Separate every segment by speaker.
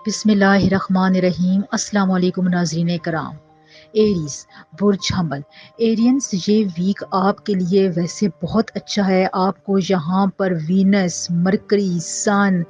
Speaker 1: بسم اللہ الرحمن الرحیم۔ السلام علیکم ناظرین کرام۔ ایریز برج حمل ایرینز، یہ ویک آپ کے لیے ویسے بہت اچھا ہے۔ آپ کو یہاں پر وینس، مرکری، سن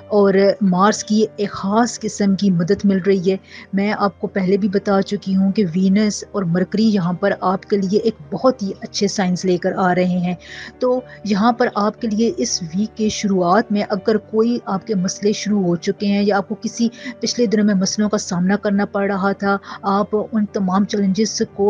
Speaker 1: اور مارس کی ایک خاص قسم کی مدد مل رہی ہے۔ میں آپ کو پہلے بھی بتا چکی ہوں کہ وینس اور مرکری یہاں پر آپ کے لیے ایک بہت ہی اچھے سائنس لے کر آ رہے ہیں۔ تو یہاں پر آپ کے لیے اس ویک کے شروعات میں اگر کوئی آپ کے مسئلے شروع ہو چکے ہیں یا آپ کو کسی پچھلے دنوں میں مسئلوں کا سامنا کرنا پڑ رہا تھا، آپ ان تمام چیلنجز کو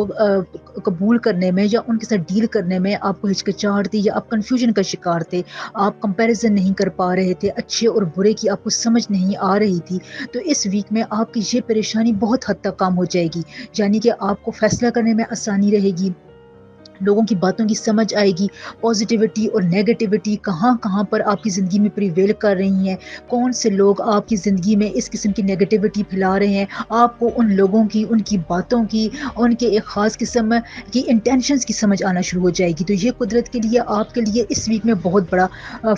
Speaker 1: قبول کرنے میں یا ان کے ساتھ ڈیل کرنے میں آپ کو ہچکچاہٹ تھی یا آپ کنفیوژن کا شکار تھے، آپ کمپیریزن نہیں کر پا رہے تھے، اچھے اور برے کی آپ کو سمجھ نہیں آ رہی تھی، تو اس ویک میں آپ کی یہ پریشانی بہت حد تک کم ہو جائے گی۔ یعنی کہ آپ کو فیصلہ کرنے میں آسانی رہے گی، لوگوں کی باتوں کی سمجھ آئے گی، پازیٹیوٹی اور نیگیٹیوٹی کہاں کہاں پر آپ کی زندگی میں پریویل کر رہی ہیں، کون سے لوگ آپ کی زندگی میں اس قسم کی نیگیٹیوٹی پھیلا رہے ہیں، آپ کو ان لوگوں کی، ان کی باتوں کی، ان کے ایک خاص قسم کی انٹینشنز کی سمجھ آنا شروع ہو جائے گی۔ تو یہ قدرت کے لیے آپ کے لیے اس ویک میں بہت بڑا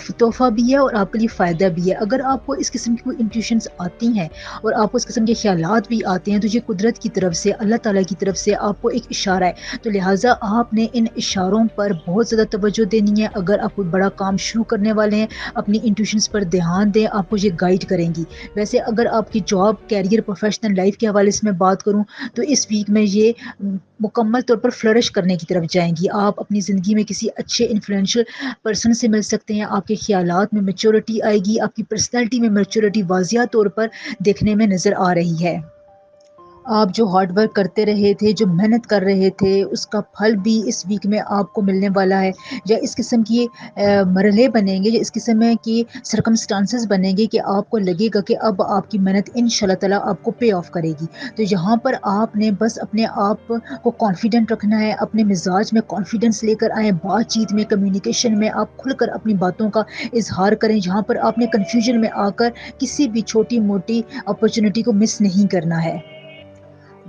Speaker 1: تحفہ بھی ہے اور آپ کے لیے فائدہ بھی ہے۔ اگر آپ کو اس قسم کی کوئی انٹیوشنز آتی ہیں اور آپ کو اس قسم کے خیالات بھی آتے ہیں، تو یہ قدرت کی طرف سے، اللہ تعالیٰ کی طرف سے آپ کو ایک اشارہ ہے، تو لہٰذا آپ نے ان اشاروں پر بہت زیادہ توجہ دینی ہے۔ اگر آپ کوئی بڑا کام شروع کرنے والے ہیں، اپنی انٹیوشنز پر دھیان دیں، آپ کو یہ گائیڈ کریں گی۔ ویسے اگر آپ کی جاب، کیریئر، پروفیشنل لائف کے حوالے سے میں بات کروں تو اس ویک میں یہ مکمل طور پر فلرش کرنے کی طرف جائیں گی۔ آپ اپنی زندگی میں کسی اچھے انفلوئنشل پرسن سے مل سکتے ہیں، آپ کے خیالات میں میچورٹی آئے گی، آپ کی پرسنالٹی میں میچورٹی واضح طور پر دیکھنے میں نظر آ رہی ہے۔ آپ جو ہارڈ ورک کرتے رہے تھے، جو محنت کر رہے تھے، اس کا پھل بھی اس ویک میں آپ کو ملنے والا ہے، یا اس قسم کی مرحلے بنیں گے، یا اس قسم کی سرکمسٹانسز بنیں گے کہ آپ کو لگے گا کہ اب آپ کی محنت انشاءاللہ تعالیٰ آپ کو پے آف کرے گی۔ تو یہاں پر آپ نے بس اپنے آپ کو کانفیڈنٹ رکھنا ہے، اپنے مزاج میں کانفیڈنس لے کر آئیں، بات چیت میں، کمیونیکیشن میں آپ کھل کر اپنی باتوں کا اظہار کریں۔ یہاں پر آپ نے کنفیوژن میں آ کر کسی بھی چھوٹی موٹی اپرچونٹی کو مس نہیں کرنا ہے۔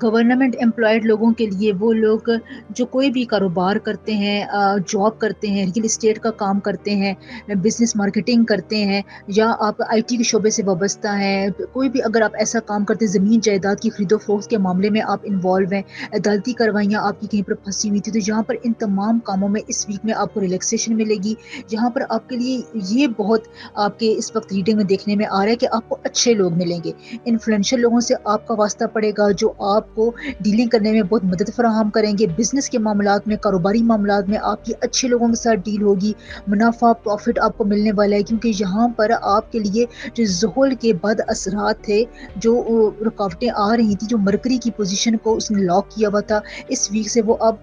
Speaker 1: گورنمنٹ امپلائڈ لوگوں کے لیے، وہ لوگ جو کوئی بھی کاروبار کرتے ہیں، جاب کرتے ہیں، ریئل اسٹیٹ کا کام کرتے ہیں، بزنس مارکیٹنگ کرتے ہیں، یا آپ آئی ٹی کے شعبے سے وابستہ ہیں، کوئی بھی اگر آپ ایسا کام کرتے ہیں، زمین جائیداد کی خرید و فروخت کے معاملے میں آپ انوالو ہیں، عدالتی کاروائیاں آپ کی کہیں پر پھنسی ہوئی تھی، تو یہاں پر ان تمام کاموں میں اس ویک میں آپ کو ریلیکسیشن ملے گی۔ یہاں پر آپ کے لیے یہ بہت آپ کے اس وقت ریڈنگ میں دیکھنے میں آ رہا ہے کہ آپ کو اچھے لوگ ملیں گے، انفلوئنشل لوگوں سے آپ کا واسطہ پڑے گا، جو آپ کو ڈیلنگ کرنے میں بہت مدد فراہم کریں گے۔ بزنس کے معاملات میں، کاروباری معاملات میں آپ کی اچھے لوگوں کے ساتھ ڈیل ہوگی، منافع، پروفٹ آپ کو ملنے والا ہے، کیونکہ یہاں پر آپ کے لیے جو زحل کے بد اثرات تھے، جو رکاوٹیں آ رہی تھیں، جو مرکری کی پوزیشن کو اس نے لاک کیا ہوا تھا، اس ویک سے وہ اب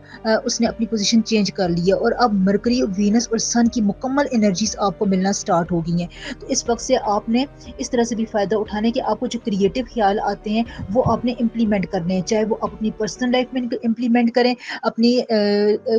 Speaker 1: اس نے اپنی پوزیشن چینج کر لی ہے، اور اب مرکری، وینس اور سن کی مکمل انرجیز آپ کو ملنا سٹارٹ ہو گئی ہیں۔ تو اس وقت سے آپ نے اس طرح سے بھی فائدہ اٹھانے کہ آپ کو جو کریٹو خیال آتے ہیں وہ آپ نے امپلیمنٹ کرنے ہیں، چاہے وہ اپنی پرسنل لائف میں امپلیمنٹ کریں، اپنی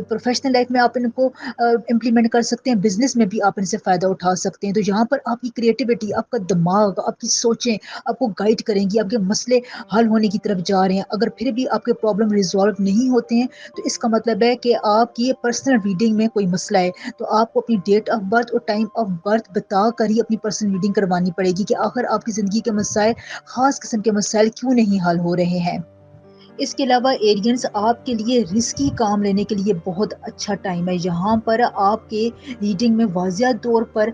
Speaker 1: پروفیشنل لائف میں آپ ان کو امپلیمنٹ کر سکتے ہیں، بزنس میں بھی آپ ان سے فائدہ اٹھا سکتے ہیں۔ تو یہاں پر آپ کی کریٹیوٹی، آپ کا دماغ، آپ کی سوچیں آپ کو گائیڈ کریں گی، آپ کے مسئلے حل ہونے کی طرف جا رہے ہیں۔ اگر پھر بھی آپ کے پرابلم ریزالو نہیں ہوتے ہیں تو اس کا مطلب ہے کہ آپ کی پرسنل ریڈنگ میں کوئی مسئلہ ہے، تو آپ کو اپنی ڈیٹ آف برتھ اور ٹائم آف برتھ بتا کر ہی اپنی پرسنل ریڈنگ کروانی پڑے گی کہ آخر آپ کی زندگی کے مسائل، خاص قسم کے مسائل کیوں نہیں حل ہو رہے ہیں۔ اس کے علاوہ ایرینز، آپ کے لیے رسکی کام لینے کے لیے بہت اچھا ٹائم ہے۔ یہاں پر آپ کے ریڈنگ میں واضح طور پر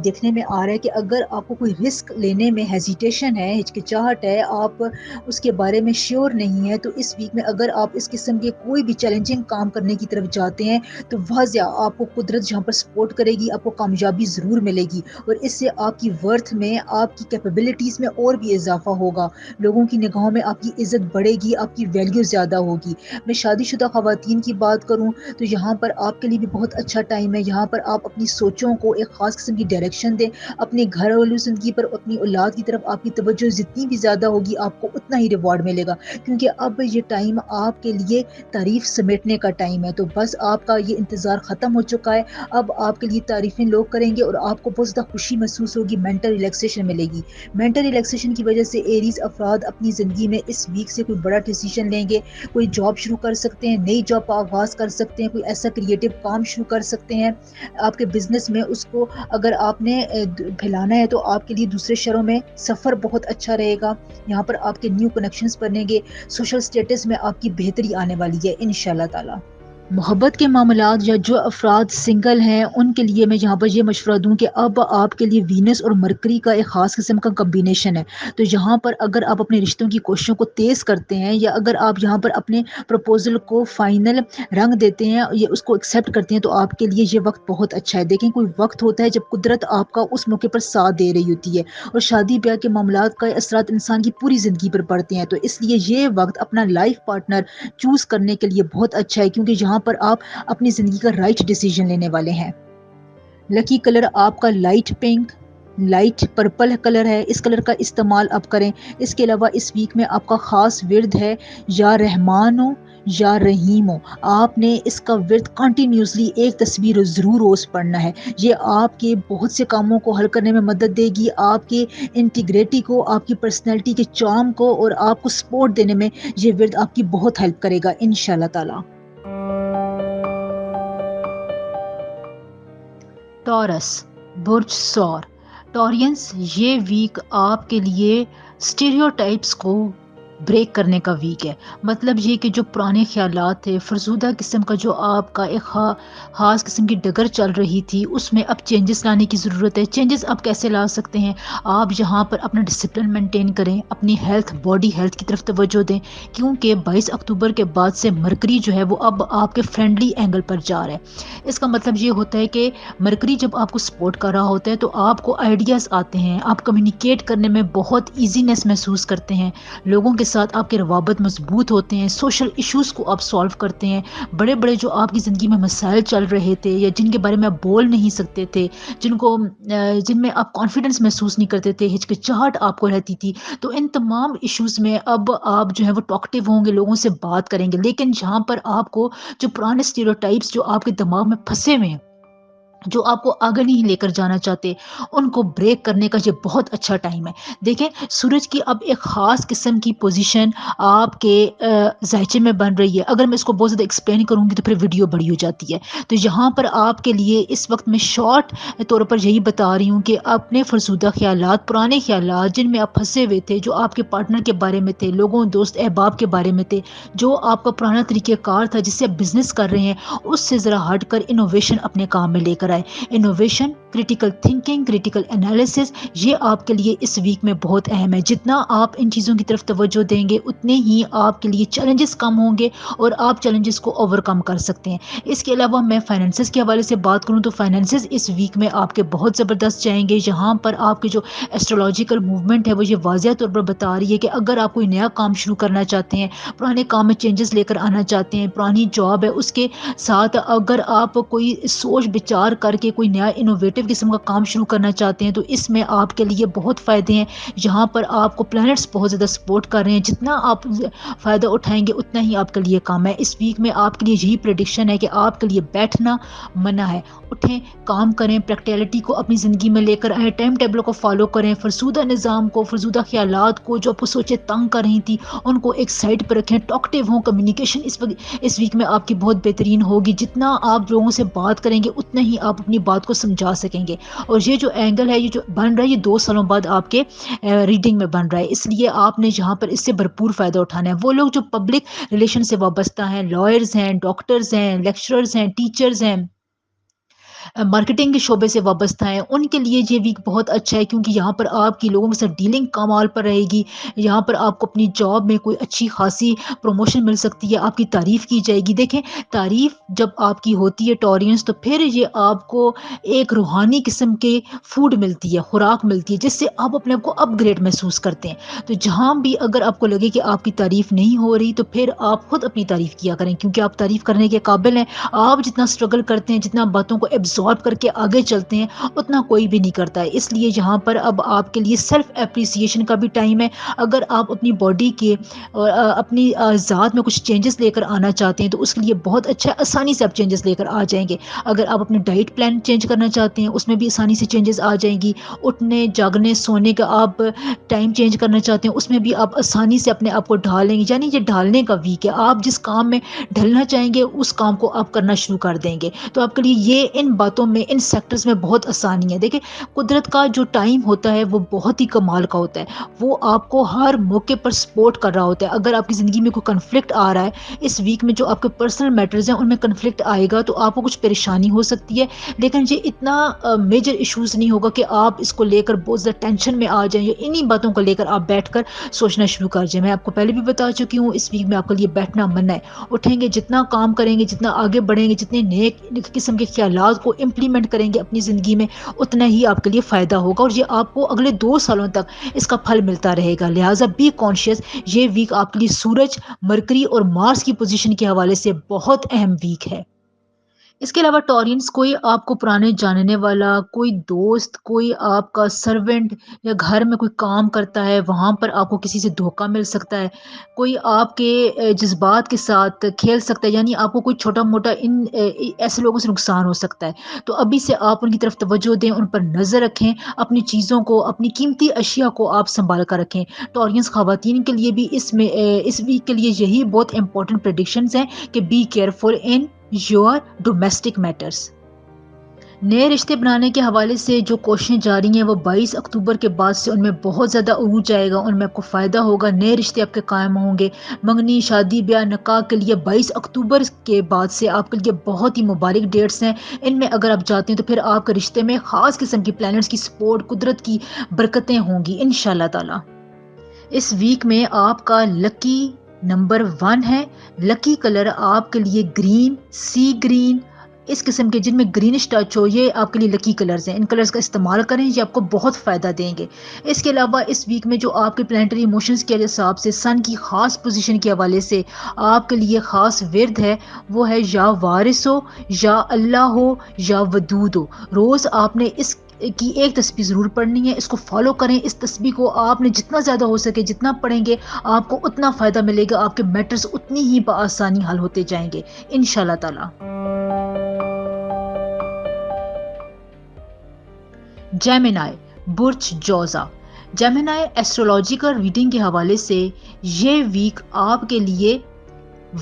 Speaker 1: دیکھنے میں آ رہا ہے کہ اگر آپ کو کوئی رسک لینے میں ہیزیٹیشن ہے، ہچکچاہٹ ہے، آپ اس کے بارے میں شیور نہیں ہے، تو اس ویک میں اگر آپ اس قسم کے کوئی بھی چیلنجنگ کام کرنے کی طرف جاتے ہیں تو واضح آپ کو قدرت جہاں پر سپورٹ کرے گی، آپ کو کامیابی ضرور ملے گی، اور اس سے آپ کی ورتھ میں، آپ کی کیپیبلٹیز میں اور بھی اضافہ ہوگا، لوگوں کی نگاہوں میں آپ کی عزت بڑھے گی، آپ کی ویلیو زیادہ ہوگی۔ میں شادی شدہ خواتین کی بات کروں تو یہاں پر آپ کے لیے بھی بہت اچھا ٹائم ہے۔ یہاں پر آپ اپنی سوچوں کو ایک خاص قسم کی ڈائریکشن دیں، اپنے گھر والوں زندگی پر، اپنی اولاد کی طرف آپ کی توجہ جتنی بھی زیادہ ہوگی، آپ کو اتنا ہی ریوارڈ ملے گا، کیونکہ اب یہ ٹائم آپ کے لیے تعریف سمیٹنے کا ٹائم ہے۔ تو بس آپ کا یہ انتظار ختم ہو چکا ہے، اب آپ کے لیے تعریفیں لوگ کریں گے اور آپ کو بہت زیادہ خوشی محسوس ہوگی، مینٹل ریلیکسیشن ملے گی۔ مینٹل ریلیکسیشن کی وجہ سے ایریز افراد اپنی زندگی میں اس ویک سے کوئی بڑا ڈیسیژن ڈیسیجن لیں گے. کوئی جاب شروع کر سکتے ہیں, نئی جاب کا آغاز کر سکتے ہیں, کوئی ایسا کریٹو کام شروع کر سکتے ہیں آپ کے بزنس میں. اس کو اگر آپ نے پھیلانا ہے تو آپ کے لیے دوسرے شہروں میں سفر بہت اچھا رہے گا. یہاں پر آپ کے نیو کنیکشنز بنیں گے, سوشل سٹیٹس میں آپ کی بہتری آنے والی ہے انشاءاللہ تعالی. محبت کے معاملات یا جو افراد سنگل ہیں ان کے لیے میں یہاں پر یہ مشورہ دوں کہ اب آپ کے لیے وینس اور مرکری کا ایک خاص قسم کا کمبینیشن ہے. تو یہاں پر اگر آپ اپنے رشتوں کی کوششوں کو تیز کرتے ہیں یا اگر آپ یہاں پر اپنے پروپوزل کو فائنل رنگ دیتے ہیں یا اس کو ایکسیپٹ کرتے ہیں تو آپ کے لیے یہ وقت بہت اچھا ہے. دیکھیں کوئی وقت ہوتا ہے جب قدرت آپ کا اس موقع پر ساتھ دے رہی ہوتی ہے اور شادی بیاہ کے معاملات کا اثرات انسان کی پوری زندگی پر پڑتے ہیں. تو اس لیے یہ وقت اپنا لائف پارٹنر چوز کرنے کے لیے بہت اچھا ہے کیونکہ یہاں پر آپ اپنی زندگی کا رائٹ ڈیسیجن لینے والے ہیں. لکی کلر آپ کا light pink light purple colour ہے, اس کلر کا استعمال آپ کریں. اس کے علاوہ اس ویک میں آپ کا خاص ورد ہے یا رحمان ہو یا رحیم ہو. آپ نے اس کا ورد کنٹینیوسلی ایک تصویر ضرور روز پڑھنا ہے. یہ آپ کے بہت سے کاموں کو حل کرنے میں مدد دے گی, آپ کے انٹیگریٹی کو, آپ کی پرسنالٹی کے چارم کو اور آپ کو سپورٹ دینے میں یہ ورد آپ کی بہت ہیلپ کرے گا انشاءاللہ تعالی. ٹورس برج سور ٹورینس, یہ ویک آپ کے لیے اسٹیریوٹائپس کو بریک کرنے کا ویک ہے. مطلب یہ کہ جو پرانے خیالات تھے, فرسودہ قسم کا جو آپ کا ایک خاص قسم کی ڈگر چل رہی تھی, اس میں اب چینجز لانے کی ضرورت ہے. چینجز آپ کیسے لا سکتے ہیں؟ آپ یہاں پر اپنا ڈسپلن مینٹین کریں, اپنی ہیلتھ باڈی ہیلتھ کی طرف توجہ دیں کیونکہ 22 اکتوبر کے بعد سے مرکری جو ہے وہ اب آپ کے فرینڈلی اینگل پر جا رہا ہے. اس کا مطلب یہ ہوتا ہے کہ مرکری جب آپ کو سپورٹ کر رہا ہوتا ہے تو آپ کو آئیڈیاز آتے ہیں, آپ کمیونیکیٹ کرنے میں بہت ایزینس محسوس کرتے ہیں, لوگوں کے ساتھ آپ کے روابط مضبوط ہوتے ہیں, سوشل ایشوز کو آپ سالو کرتے ہیں. بڑے بڑے جو آپ کی زندگی میں مسائل چل رہے تھے یا جن کے بارے میں آپ بول نہیں سکتے تھے, جن میں آپ کانفیڈنس محسوس نہیں کرتے تھے, ہچکچاہٹ آپ کو رہتی تھی, تو ان تمام ایشوز میں اب آپ جو ہے وہ ٹاکٹیو ہوں گے, لوگوں سے بات کریں گے. لیکن جہاں پر آپ کو جو پرانے اسٹیریوٹائپس جو آپ کے دماغ میں پھنسے ہوئے ہیں, جو آپ کو آگے نہیں لے کر جانا چاہتے, ان کو بریک کرنے کا یہ بہت اچھا ٹائم ہے. دیکھیں سورج کی اب ایک خاص قسم کی پوزیشن آپ کے ذائچے میں بن رہی ہے. اگر میں اس کو بہت زیادہ ایکسپلین کروں گی تو پھر ویڈیو بڑی ہو جاتی ہے. تو یہاں پر آپ کے لیے اس وقت میں شارٹ طور پر یہی بتا رہی ہوں کہ اپنے فرسودہ خیالات, پرانے خیالات جن میں آپ پھنسے ہوئے تھے, جو آپ کے پارٹنر کے بارے میں تھے, لوگوں دوست احباب کے بارے میں تھے, جو آپ کا پرانا طریقہ کار تھا جس سے آپ بزنس کر رہے ہیں, اس سے ذرا ہٹ کر انوویشن اپنے کام میں لے کر آئے. Innovation, critical thinking, critical analysis, یہ آپ کے لیے اس ویک میں بہت اہم ہے. جتنا آپ ان چیزوں کی طرف توجہ دیں گے اتنے ہی آپ کے لیے چیلنجز کم ہوں گے اور آپ چیلنجز کو اوور کم کر سکتے ہیں. اس کے علاوہ میں فائنینسز کے حوالے سے بات کروں تو فائنینسز اس ویک میں آپ کے بہت زبردست جائیں گے. یہاں پر آپ کے جو ایسٹرولوجیکل موومنٹ ہے وہ یہ واضح طور پر بتا رہی ہے کہ اگر آپ کوئی نیا کام شروع کرنا چاہتے ہیں, پرانے کام میں چینجز لے کر آنا چاہتے ہیں, پرانی جاب ہے اس کے ساتھ اگر آپ کوئی سوچ بچار کر کے کوئی نیا انوویٹو قسم کا کام شروع کرنا چاہتے ہیں تو اس میں آپ کے لیے بہت فائدے ہیں. یہاں پر آپ کو پلانٹس بہت زیادہ سپورٹ کر رہے ہیں, جتنا آپ فائدہ اٹھائیں گے اتنا ہی آپ کے لیے کام ہے. اس ویک میں آپ کے لیے یہی پریڈکشن ہے کہ آپ کے لیے بیٹھنا منع ہے. اٹھیں, کام کریں, پریکٹیلٹی کو اپنی زندگی میں لے کر آئیں, ٹائم ٹیبل کو فالو کریں, فرسودہ نظام کو, فرسودہ خیالات کو جو آپ کو سوچے تنگ کر رہی تھی ان کو ایک سائڈ پہ رکھیں, ٹاکٹیو ہوں. کمیونیکیشن اس ویک میں آپ کی بہت بہترین ہوگی. جتنا آپ لوگوں سے بات کریں گے اتنا ہی آپ اپنی بات کو سمجھا سکیں گے. اور یہ جو اینگل ہے, یہ جو بن رہا ہے, یہ 2 سالوں بعد آپ کے ریڈنگ میں بن رہا ہے. اس لیے آپ نے یہاں پر اس سے بھرپور فائدہ اٹھانا ہے. وہ لوگ جو پبلک ریلیشن سے وابستہ ہیں, لائرز ہیں, ڈاکٹرز ہیں, لیکچررز ہیں, ٹیچرز ہیں, مارکیٹنگ کے شعبے سے وابستہ ہیں, ان کے لیے یہ ویک بہت اچھا ہے کیونکہ یہاں پر آپ کی لوگوں کے ساتھ ڈیلنگ کمال پر رہے گی. یہاں پر آپ کو اپنی جاب میں کوئی اچھی خاصی پروموشن مل سکتی ہے, آپ کی تعریف کی جائے گی. دیکھیں تعریف جب آپ کی ہوتی ہے ٹورینس, تو پھر یہ آپ کو ایک روحانی قسم کے فوڈ ملتی ہے, خوراک ملتی ہے, جس سے آپ اپنے آپ کو اپ گریڈ محسوس کرتے ہیں. تو جہاں بھی اگر آپ کو لگے کہ آپ کی تعریف نہیں ہو رہی تو پھر آپ خود اپنی تعریف کیا کریں کیونکہ آپ تعریف کرنے کے قابل ہیں. آپ جتنا اسٹرگل کرتے ہیں, جتنا باتوں کو ایبزارب کر کے آگے چلتے ہیں اتنا کوئی بھی نہیں کرتا ہے. اس لیے یہاں پر اب آپ کے لیے سیلف اپریسیشن کا بھی ٹائم ہے. اگر آپ اپنی باڈی کے اور اپنی ذات میں کچھ چینجز لے کر آنا چاہتے ہیں تو اس کے لیے بہت اچھا آسانی سے آپ چینجز لے کر آ جائیں گے. اگر آپ اپنے ڈائٹ پلان چینج کرنا چاہتے ہیں اس میں بھی آسانی سے چینجز آ جائیں گی. اٹھنے جاگنے سونے کا آپ ٹائم چینج کرنا چاہتے ہیں اس میں بھی آپ آسانی سے اپنے آپ کو ڈھال لیں گے. یعنی یہ ڈھالنے کا ویک ہے. آپ جس کام میں ڈھلنا چاہیں گے اس کام کو آپ کرنا شروع کر دیں گے. تو آپ کے لیے یہ ان باتوں میں ان سیکٹرز میں بہت آسانی ہے. دیکھیں قدرت کا جو ٹائم ہوتا ہے وہ بہت ہی کمال کا ہوتا ہے. وہ آپ کو ہر موقع پر سپورٹ کر رہا ہوتا ہے. اگر آپ کی زندگی میں کوئی کنفلکٹ آ رہا ہے اس ویک میں جو آپ کے پرسنل میٹرز ہیں ان میں کنفلکٹ آئے گا تو آپ کو کچھ پریشانی ہو سکتی ہے. لیکن یہ اتنا میجر ایشوز نہیں ہوگا کہ آپ اس کو لے کر بہت زیادہ ٹینشن میں آ جائیں یا انہی باتوں کو لے کر آپ بیٹھ کر سوچنا شروع کر جائیں. میں آپ کو پہلے بھی بتا چکی ہوں اس ویک میں آپ کے لیے بیٹھنا منع ہے. اٹھیں گے جتنا کام کریں گے جتنا آگے بڑھیں گے جتنے نئے قسم کے خیالات کو امپلیمنٹ کریں گے اپنی زندگی میں اتنا ہی آپ کے لیے فائدہ ہوگا اور یہ آپ کو اگلے 2 سالوں تک اس کا پھل ملتا رہے گا. لہٰذا بی کانشیس. یہ ویک آپ کے لیے سورج مرکری اور مارس کی پوزیشن کے حوالے سے بہت اہم ویک ہے. اس کے علاوہ ٹورینس کوئی آپ کو پرانے جاننے والا کوئی دوست کوئی آپ کا سرونٹ یا گھر میں کوئی کام کرتا ہے وہاں پر آپ کو کسی سے دھوکہ مل سکتا ہے. کوئی آپ کے جذبات کے ساتھ کھیل سکتا ہے. یعنی آپ کو کوئی چھوٹا موٹا ایسے لوگوں سے نقصان ہو سکتا ہے. تو ابھی سے آپ ان کی طرف توجہ دیں ان پر نظر رکھیں. اپنی چیزوں کو اپنی قیمتی اشیاء کو آپ سنبھال کر رکھیں. ٹورینس خواتین کے لیے بھی اس ویک کے لیے یہی بہت امپورٹنٹ پریڈکشنز ہیں کہ be careful in your domestic matters. نئے رشتے بنانے کے حوالے سے جو کوششیں جاری ہیں وہ 22 اکتوبر کے بعد سے ان میں بہت زیادہ عروج آئے گا. ان میں آپ کو فائدہ ہوگا. نئے رشتے آپ کے قائم ہوں گے. منگنی شادی بیاہ نکاح کے لیے 22 اکتوبر کے بعد سے آپ کے لیے بہت ہی مبارک ڈیٹس ہیں. ان میں اگر آپ جاتے ہیں تو پھر آپ کے رشتے میں خاص قسم کی پلانٹس کی سپورٹ قدرت کی برکتیں ہوں گی انشاءاللہ تعالی. اس ویک میں آپ کا لکی نمبر 1 ہے. لکی کلر آپ کے لیے گرین سی گرین اس قسم کے جن میں گرینش ٹچ ہو یہ آپ کے لیے لکی کلرز ہیں. ان کلرز کا استعمال کریں. یہ آپ کو بہت فائدہ دیں گے. اس کے علاوہ اس ویک میں جو آپ کے پلانٹری ایموشنز کے حساب سے سن کی خاص پوزیشن کے حوالے سے آپ کے لیے خاص ورد ہے وہ ہے یا وارث ہو یا اللہ ہو یا ودود ہو. روز آپ نے اس کی ایک تسبیح ضرور پڑھنی ہے. اس کو فالو کریں. اس تسبیح کو آپ نے جتنا زیادہ ہو سکے جتنا پڑھیں گے آپ کو اتنا فائدہ ملے گا. آپ کے میٹرز اتنی ہی بآسانی حل ہوتے جائیں گے انشاءاللہ تعالی. جیمنائی برج جوزا. جیمنائی ایسٹرولوجیکل ریڈنگ کے حوالے سے یہ ویک آپ کے لیے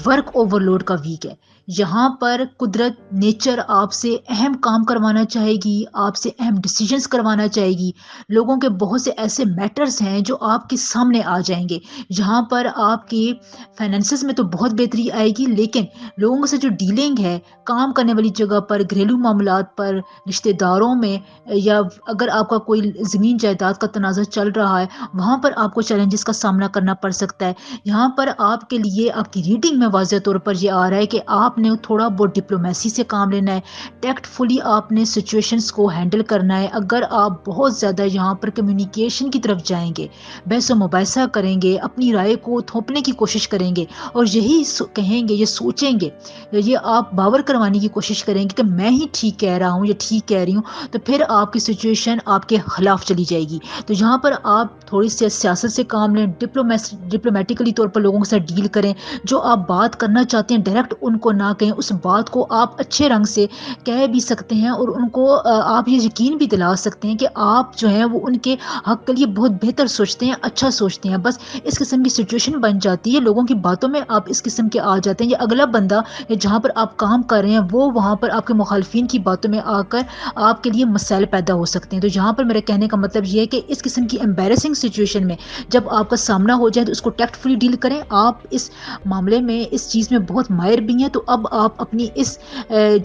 Speaker 1: ورک اوورلوڈ کا ویک ہے. یہاں پر قدرت نیچر آپ سے اہم کام کروانا چاہے گی. آپ سے اہم ڈیسیجنز کروانا چاہے گی. لوگوں کے بہت سے ایسے میٹرز ہیں جو آپ کے سامنے آ جائیں گے. جہاں پر آپ کی فائنینسز میں تو بہت بہتری آئے گی لیکن لوگوں سے جو ڈیلنگ ہے کام کرنے والی جگہ پر گھریلو معاملات پر رشتہ داروں میں یا اگر آپ کا کوئی زمین جائیداد کا تنازع چل رہا ہے وہاں پر آپ کو چیلنجز کا سامنا کرنا پڑ سکتا ہے. یہاں پر آپ کے لیے آپ کی ریڈنگ میں واضح طور پر یہ آ رہا ہے کہ آپ نے تھوڑا بہت ڈپلومیسی سے کام لینا ہے. ٹیکٹ فلی آپ نے سچویشنز کو ہینڈل کرنا ہے. اگر آپ بہت زیادہ یہاں پر کمیونیکیشن کی طرف جائیں گے بحث و مباحثہ کریں گے اپنی رائے کو تھوپنے کی کوشش کریں گے اور یہی کہیں گے یہ سوچیں گے یہ آپ باور کروانے کی کوشش کریں گے کہ میں ہی ٹھیک کہہ رہا ہوں یا ٹھیک کہہ رہی ہوں تو پھر آپ کی سچویشن آپ کے خلاف چلی جائے گی. تو یہاں پر آپ تھوڑی سی سیاست سے کام لیں. ڈپلومیٹکلی طور پر لوگوں کے ساتھ ڈیل کریں. جو آپ بات کرنا چاہتے ہیں ڈائریکٹ ان کو نہ کہیں. اس بات کو آپ اچھے رنگ سے کہہ بھی سکتے ہیں اور ان کو آپ یہ یقین بھی دلا سکتے ہیں کہ آپ جو ہیں وہ ان کے حق کے لیے بہت بہتر سوچتے ہیں اچھا سوچتے ہیں. بس اس قسم کی سچویشن بن جاتی ہے لوگوں کی باتوں میں آپ اس قسم کے آ جاتے ہیں. یا اگلا بندہ یا جہاں پر آپ کام کر رہے ہیں وہ وہاں پر آپ کے مخالفین کی باتوں میں آ کر آپ کے لیے مسائل پیدا ہو سکتے ہیں. تو یہاں پر میرے کہنے کا مطلب یہ ہے کہ اس قسم کی امبیرسنگ سچویشن میں جب آپ کا سامنا ہو جائے تو اس کو ٹیکٹ فلی ڈیل کریں. آپ اس معاملے میں اس چیز میں بہت ماہر بھی ہیں تو اب آپ اپنی اس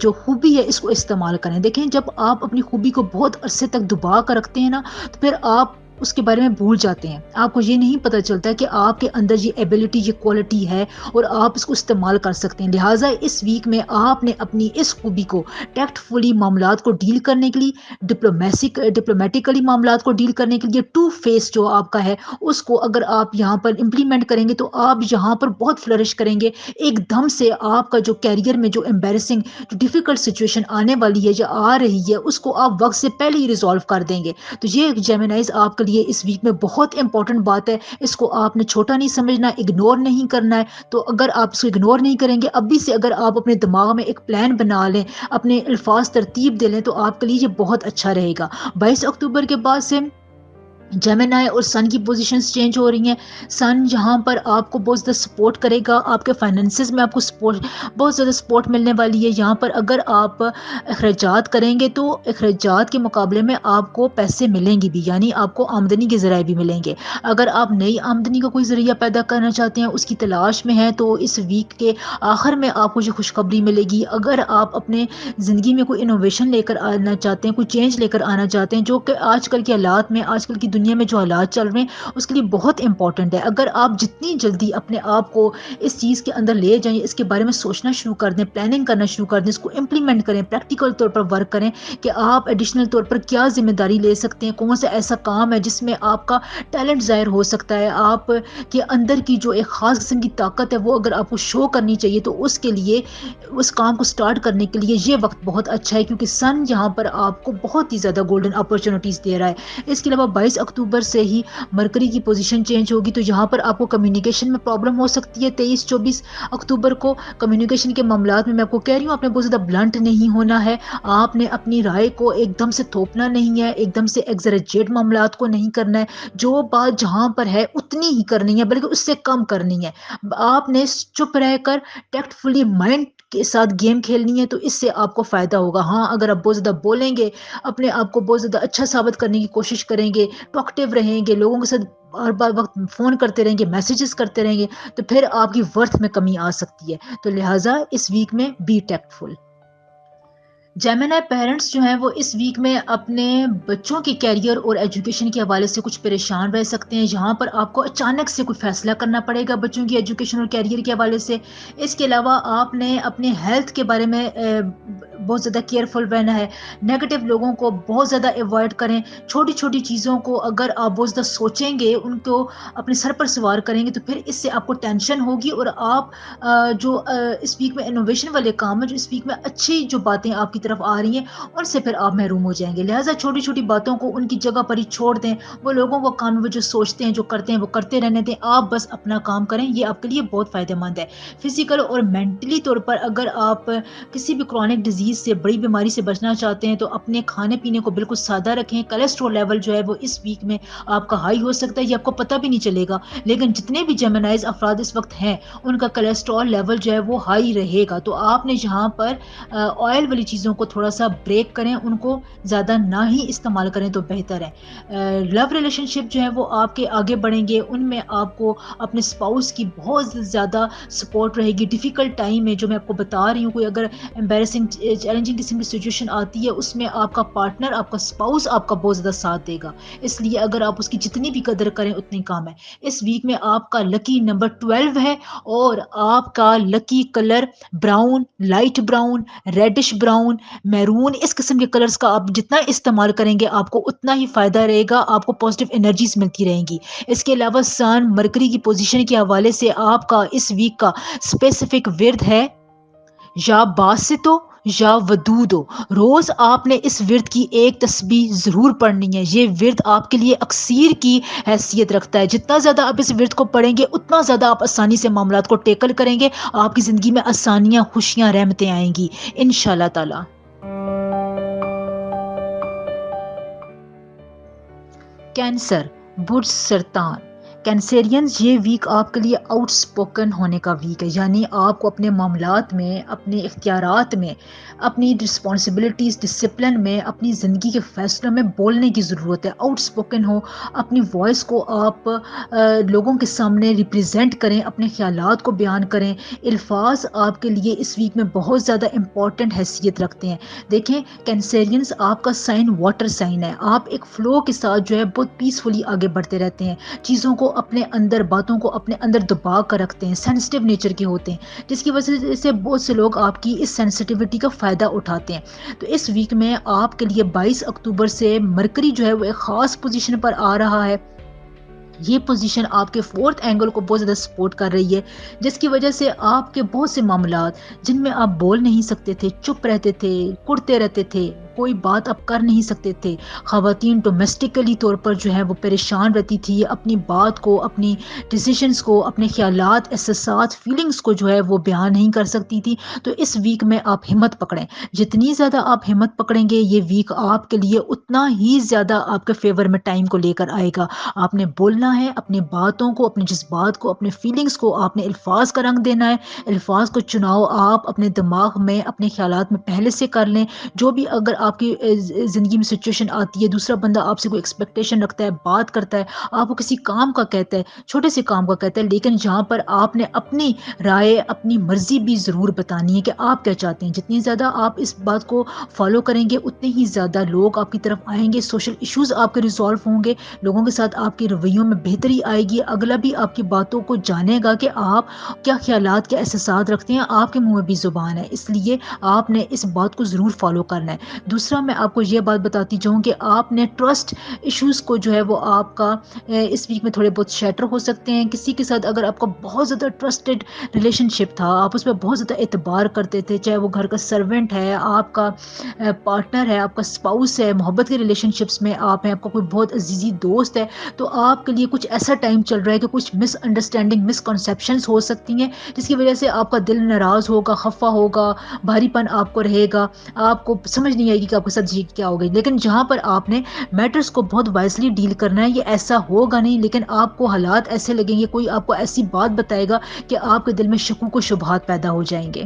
Speaker 1: جو خوبی ہے اس کو استعمال کریں. دیکھیں جب آپ اپنی خوبی کو بہت عرصے تک دبا کر رکھتے ہیں نا تو پھر آپ اس کے بارے میں بھول جاتے ہیں. آپ کو یہ نہیں پتہ چلتا کہ آپ کے اندر یہ ایبلٹی یہ کوالٹی ہے اور آپ اس کو استعمال کر سکتے ہیں. لہٰذا اس ویک میں آپ نے اپنی اس خوبی کو ٹیکٹ فلی معاملات کو ڈیل کرنے کے لیے ڈپلومیٹیکلی معاملات کو ڈیل کرنے کے لیے ٹو فیس جو آپ کا ہے اس کو اگر آپ یہاں پر امپلیمنٹ کریں گے تو آپ یہاں پر بہت فلرش کریں گے. ایک دم سے آپ کا جو کیریئر میں جو امبیرسنگ جو ڈیفیکلٹ سچویشن آنے والی ہے یا آ رہی ہے اس کو آپ وقت سے پہلے ہی ریزالو کر دیں گے. تو یہ جیمنائز آپ کے لیے اس ویک میں بہت امپورٹنٹ بات ہے. اس کو آپ نے چھوٹا نہیں سمجھنا, اگنور نہیں کرنا ہے. تو اگر آپ اس کو اگنور نہیں کریں گے, ابھی سے اگر آپ اپنے دماغ میں ایک پلان بنا لیں, اپنے الفاظ ترتیب دے لیں, تو آپ کے لیے یہ بہت اچھا رہے گا. 22 اکتوبر کے بعد سے جیمنائی اور سن کی پوزیشنز چینج ہو رہی ہیں. سن جہاں پر آپ کو بہت زیادہ سپورٹ کرے گا, آپ کے فائنینسز میں آپ کو بہت زیادہ سپورٹ ملنے والی ہے. یہاں پر اگر آپ اخراجات کریں گے تو اخراجات کے مقابلے میں آپ کو پیسے ملیں گے بھی, یعنی آپ کو آمدنی کے ذرائع بھی ملیں گے. اگر آپ نئی آمدنی کا کوئی ذریعہ پیدا کرنا چاہتے ہیں, اس کی تلاش میں ہیں, تو اس ویک کے آخر میں آپ کو یہ خوشخبری ملے گی. اگر آپ اپنے زندگی میں کوئی انوویشن لے کر آنا چاہتے ہیں, کوئی چینج لے کر آنا چاہتے ہیں, جو کہ آج کل کے حالات میں, آج کل کی دنیا میں جو حالات چل رہے ہیں اس کے لیے بہت امپورٹنٹ ہے. اگر آپ جتنی جلدی اپنے آپ کو اس چیز کے اندر لے جائیں, اس کے بارے میں سوچنا شروع کر دیں, پلاننگ کرنا شروع کر دیں, اس کو امپلیمنٹ کریں, پریکٹیکل طور پر ورک کریں کہ آپ ایڈیشنل طور پر کیا ذمہ داری لے سکتے ہیں, کون سا ایسا کام ہے جس میں آپ کا ٹیلنٹ ظاہر ہو سکتا ہے, آپ کے اندر کی جو ایک خاص قسم کی طاقت ہے وہ اگر آپ کو شو کرنی چاہیے, تو اس کے لیے اس کام کو سٹارٹ کرنے کے لیے یہ وقت بہت اچھا ہے, کیونکہ سن یہاں پر آپ کو بہت ہی زیادہ گولڈن اپرچونٹیز دے رہا ہے. اس کے علاوہ 22 اکتوبر سے ہی مرکری کی پوزیشن چینج ہوگی, تو یہاں پر آپ کو کمیونیکیشن میں پرابلم ہو سکتی ہے. 23-24 اکتوبر کو کمیونیکیشن کے معاملات میں میں آپ کو کہہ رہی ہوں, آپ نے بہت زیادہ بلنٹ نہیں ہونا ہے, آپ نے اپنی رائے کو ایک دم سے تھوپنا نہیں ہے, ایک دم سے ایگزریجیٹ معاملات کو نہیں کرنا ہے. جو بات جہاں پر ہے اتنی ہی کرنی ہے, بلکہ اس سے کم کرنی ہے. آپ نے چپ رہ کر ٹیکٹ فلی مائنڈ کے ساتھ گیم کھیلنی ہے, تو اس سے آپ کو فائدہ ہوگا. ہاں, اگر آپ بہت زیادہ بولیں گے, اپنے آپ کو بہت زیادہ اچھا ثابت کرنے کی کوشش کریں گے, ٹاکٹیو رہیں گے, لوگوں کے ساتھ بار بار وقت فون کرتے رہیں گے, میسیجز کرتے رہیں گے, تو پھر آپ کی ورتھ میں کمی آ سکتی ہے. تو لہٰذا اس ویک میں بی ٹیکٹ فل. جیمنائی پیرنٹس جو ہیں وہ اس ویک میں اپنے بچوں کے کیریئر اور ایجوکیشن کے حوالے سے کچھ پریشان رہ سکتے ہیں. یہاں پر آپ کو اچانک سے کوئی فیصلہ کرنا پڑے گا بچوں کی ایجوکیشن اور کیریئر کے حوالے سے. اس کے علاوہ آپ نے اپنے ہیلتھ کے بارے میں بہت زیادہ کیئرفل رہنا ہے. نیگیٹو لوگوں کو بہت زیادہ اوائڈ کریں. چھوٹی چھوٹی چیزوں کو اگر آپ بہت زیادہ سوچیں گے, ان کو اپنے سر پر سوار کریں گے, تو پھر اس سے آپ کو ٹینشن ہوگی, اور آپ جو اس ویک میں انوویشن والے کام ہیں, جو اس ویک میں اچھی جو باتیں آپ کی طرف آ رہی ہیں, ان سے پھر آپ محروم ہو جائیں گے. لہٰذا چھوٹی چھوٹی باتوں کو ان کی جگہ پر ہی چھوڑ دیں. وہ لوگوں کو کام وہ جو سوچتے ہیں, جو کرتے ہیں, وہ کرتے رہنے دیں. آپ بس اپنا کام کریں, یہ آپ کے لیے بہت فائدہ مند ہے. فزیکل اور مینٹلی طور پر اگر آپ کسی بھی کرونک ڈیزیز سے, بڑی بیماری سے بچنا چاہتے ہیں, تو اپنے کھانے پینے کو بالکل سادہ رکھیں. کولیسٹرول لیول جو ہے وہ اس ویک میں آپ کا ہائی ہو سکتا ہے, یہ آپ کو پتہ بھی نہیں چلے گا, لیکن جتنے بھی جیمنائز افراد اس وقت ہیں ان کا کولیسٹرول لیول جو ہے وہ ہائی رہے گا. تو آپ نے یہاں پر آئل والی چیزوں کو تھوڑا سا بریک کریں, ان کو زیادہ نہ ہی استعمال کریں تو بہتر ہے. لو ریلیشن شپ جو ہے وہ آپ کے آگے بڑھیں گے, ان میں آپ کو اپنے اسپاؤس کی بہت زیادہ سپورٹ رہے گی. ڈیفیکلٹ ٹائم میں جو میں آپ کو بتا رہی ہوں, کوئی اگر امبیرسنگ چیلنجنگ قسم کی سچویشن آتی ہے, اس میں آپ کا پارٹنر, آپ کا اسپاؤس آپ کا بہت زیادہ ساتھ دے گا. اس لیے اگر آپ اس کی جتنی بھی قدر کریں اتنی کام ہے. اس ویک میں آپ کا لکی نمبر 12 ہے, اور آپ کا lucky colour brown, light brown, reddish brown, maroon, اس قسم کے کلرز کا آپ جتنا استعمال کریں گے آپ کو اتنا ہی فائدہ رہے گا, آپ کو پازیٹیو انرجیز ملتی رہیں گی. اس کے علاوہ سن مرکری کی پوزیشن کے حوالے سے آپ کا اس ویک کا اسپیسیفک ورد ہے یا باسطو یا ودودو. روز آپ نے اس ورد کی ایک تسبیح ضرور پڑھنی ہے. یہ ورد آپ کے لیے اکسیر کی حیثیت رکھتا ہے. جتنا زیادہ آپ اس ورد کو پڑھیں گے اتنا زیادہ آپ آسانی سے معاملات کو ٹیکل کریں گے. آپ کی زندگی میں آسانیاں, خوشیاں, رحمتیں آئیں گی انشاءاللہ تعالی. کینسر, برج سرطان. کینسیرینز یہ ویک آپ کے لیے آؤٹ اسپوکن ہونے کا ویک ہے، یعنی آپ کو اپنے معاملات میں، اپنے اختیارات میں، اپنی رسپانسبلٹیز ڈسپلن میں، اپنی زندگی کے فیصلوں میں بولنے کی ضرورت ہے۔ آؤٹ اسپوکن ہو، اپنی وائس کو آپ لوگوں کے سامنے ریپریزینٹ کریں، اپنے خیالات کو بیان کریں۔ الفاظ آپ کے لیے اس ویک میں بہت زیادہ امپورٹنٹ حیثیت رکھتے ہیں۔ دیکھیں کینسیرینز آپ کا سائن واٹر سائن ہے، آپ ایک فلو کے ساتھ جو ہے بہت پیسفلی آگے بڑھتے رہتے ہیں، چیزوں کو اپنے اندر، باتوں کو اپنے اندر دبا کر رکھتے ہیں، سینسٹیو نیچر کے ہوتے ہیں، جس کی وجہ سے بہت سے لوگ آپ کی اس سینسٹیوٹی کا فائدہ اٹھاتے ہیں۔ تو اس ویک میں آپ کے لیے 22 اکتوبر سے مرکری جو ہے وہ ایک خاص پوزیشن پر آ رہا ہے۔ یہ پوزیشن آپ کے فورتھ اینگل کو بہت زیادہ سپورٹ کر رہی ہے، جس کی وجہ سے آپ کے بہت سے معاملات جن میں آپ بول نہیں سکتے تھے، چپ رہتے تھے، کڑتے رہتے تھے، کوئی بات آپ کر نہیں سکتے تھے، خواتین ڈومیسٹکلی طور پر جو ہے وہ پریشان رہتی تھی، اپنی بات کو، اپنی ڈیسیشنز کو، اپنے خیالات، احساسات، فیلنگز کو جو ہے وہ بیان نہیں کر سکتی تھی۔ تو اس ویک میں آپ ہمت پکڑیں، جتنی زیادہ آپ ہمت پکڑیں گے یہ ویک آپ کے لیے اتنا ہی زیادہ آپ کے فیور میں ٹائم کو لے کر آئے گا۔ آپ نے بولنا ہے، اپنی باتوں کو، اپنے جذبات کو، اپنے فیلنگز کو آپ نے الفاظ کا رنگ دینا ہے۔ الفاظ کو چناؤ آپ اپنے دماغ میں، اپنے خیالات میں پہلے سے کر لیں۔ جو بھی اگر آپ کی زندگی میں سچویشن آتی ہے، دوسرا بندہ آپ سے کوئی ایکسپیکٹیشن رکھتا ہے، بات کرتا ہے، آپ کو کسی کام کا کہتا ہے، چھوٹے سے کام کا کہتا ہے، لیکن جہاں پر آپ نے اپنی رائے، اپنی مرضی بھی ضرور بتانی ہے کہ آپ کیا چاہتے ہیں۔ جتنی زیادہ آپ اس بات کو فالو کریں گے اتنے ہی زیادہ لوگ آپ کی طرف آئیں گے، سوشل ایشوز آپ کے ریزالو ہوں گے، لوگوں کے ساتھ آپ کے رویوں میں بہتری آئے گی، اگلا بھی آپ کی باتوں کو جانے گا کہ آپ کیا خیالات، کیا احساسات رکھتے ہیں، آپ کے منہ میں بھی زبان ہے، اس لیے آپ نے اس بات کو ضرور فالو کرنا ہے۔ دوسرا میں آپ کو یہ بات بتاتی جاؤں کہ آپ نے ٹرسٹ ایشوز کو جو ہے وہ آپ کا اس ویک میں تھوڑے بہت شیٹر ہو سکتے ہیں۔ کسی کے ساتھ اگر آپ کا بہت زیادہ ٹرسٹڈ ریلیشن شپ تھا، آپ اس پہ بہت زیادہ اعتبار کرتے تھے، چاہے وہ گھر کا سرونٹ ہے، آپ کا پارٹنر ہے، آپ کا اسپاؤس ہے، محبت کے ریلیشن شپس میں آپ ہیں، آپ کا کوئی بہت عزیزی دوست ہے، تو آپ کے لیے کچھ ایسا ٹائم چل رہا ہے کہ کچھ مس انڈرسٹینڈنگ، مس کنسیپشنز ہو سکتی ہیں، جس کی وجہ سے آپ کا دل ناراض ہوگا، خفا ہوگا، بھاری پن آپ کو رہے گا، آپ کو سمجھ نہیں آئے گی کہ آپ کے ساتھ جی کیا ہو گئی۔ لیکن جہاں پر آپ نے میٹرز کو بہت وائزلی ڈیل کرنا ہے، یہ ایسا ہوگا نہیں، لیکن آپ کو حالات ایسے لگیں گے، کوئی آپ کو ایسی بات بتائے گا کہ آپ کے دل میں شکوک و شبہات پیدا ہو جائیں گے۔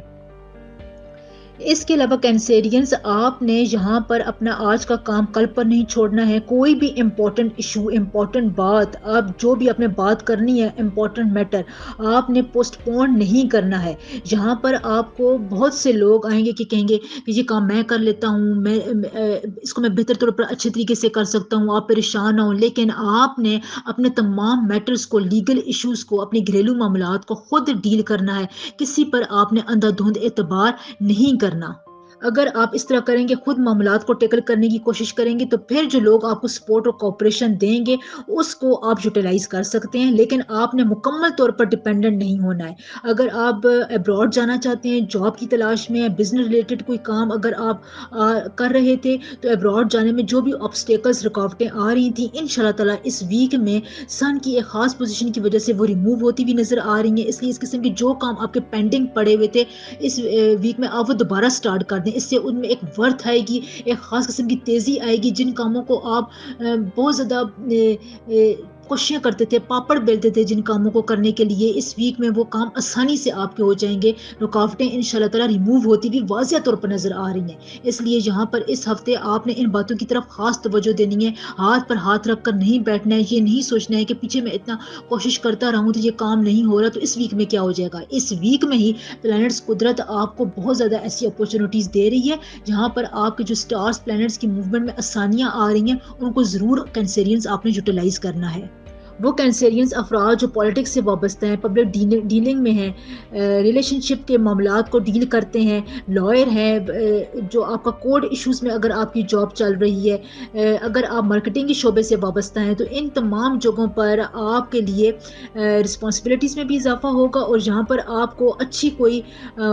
Speaker 1: اس کے علاوہ کینسیرینز آپ نے یہاں پر اپنا آج کا کام کل پر نہیں چھوڑنا ہے، کوئی بھی امپورٹنٹ ایشو، امپورٹنٹ بات، آپ جو بھی آپ نے بات کرنی ہے، امپورٹنٹ میٹر آپ نے پوسٹ پون نہیں کرنا ہے۔ یہاں پر آپ کو بہت سے لوگ آئیں گے کہ کہیں گے کہ یہ کام میں کر لیتا ہوں، میں اس کو میں بہتر طور پر اچھے طریقے سے کر سکتا ہوں، آپ پریشان ہوں، لیکن آپ نے اپنے تمام میٹرز کو، لیگل ایشوز کو، اپنے گھریلو معاملات کو خود ڈیل کرنا ہے، کسی پر آپ نے اندھا دھند اعتبار نہیں کرنا۔ اگر آپ اس طرح کریں گے، خود معاملات کو ٹیکل کرنے کی کوشش کریں گے، تو پھر جو لوگ آپ کو سپورٹ اور کوپریشن دیں گے اس کو آپ یوٹیلائز کر سکتے ہیں، لیکن آپ نے مکمل طور پر ڈیپینڈنٹ نہیں ہونا ہے۔ اگر آپ ابراڈ جانا چاہتے ہیں، جاب کی تلاش میں، بزنس ریلیٹڈ کوئی کام اگر آپ کر رہے تھے، تو ابراڈ جانے میں جو بھی آبسٹیکلز، رکاوٹیں آ رہی تھیں، انشاءاللہ تعالیٰ اس ویک میں سن کی ایک خاص پوزیشن کی وجہ سے وہ ریموو ہوتی بھی نظر آ رہی ہیں۔ اس لیے اس قسم کے جو کام آپ کے پینڈنگ پڑے ہوئے تھے اس ویک میں آپ وہ دوبارہ سٹارٹ کر دیں، اس سے ان میں ایک ورتھ آئے گی، ایک خاص قسم کی تیزی آئے گی۔ جن کاموں کو آپ بہت زیادہ کوششیں کرتے تھے، پاپڑ بیلتے تھے جن کاموں کو کرنے کے لیے، اس ویک میں وہ کام آسانی سے آپ کے ہو جائیں گے، رکاوٹیں انشاءاللہ تعالیٰ ریموو ہوتی بھی واضح طور پر نظر آ رہی ہیں۔ اس لیے یہاں پر اس ہفتے آپ نے ان باتوں کی طرف خاص توجہ دینی ہے، ہاتھ پر ہاتھ رکھ کر نہیں بیٹھنا ہے، یہ نہیں سوچنا ہے کہ پیچھے میں اتنا کوشش کرتا رہوں تو یہ کام نہیں ہو رہا تو اس ویک میں کیا ہو جائے گا۔ اس ویک میں ہی پلانٹس، قدرت آپ کو بہت زیادہ ایسی اپورچونیٹیز دے رہی ہے جہاں پر آپ کے جو سٹارز، پلانٹس کی موومنٹ میں آسانیاں آ رہی ہیں، ان کو ضرور کینسیرینز آپ نے یوٹیلائز کرنا ہے۔ وہ کینسیرینز افراد جو پالیٹکس سے وابستہ ہیں، پبلک ڈیلنگ میں ہیں، ریلیشن شپ کے معاملات کو ڈیل کرتے ہیں، لائر ہیں، جو آپ کا کوڈ ایشوز میں اگر آپ کی جاب چل رہی ہے، اگر آپ مارکیٹنگ کے شعبے سے وابستہ ہیں، تو ان تمام جگہوں پر آپ کے لیے رسپانسبلٹیز میں بھی اضافہ ہوگا، اور جہاں پر آپ کو اچھی کوئی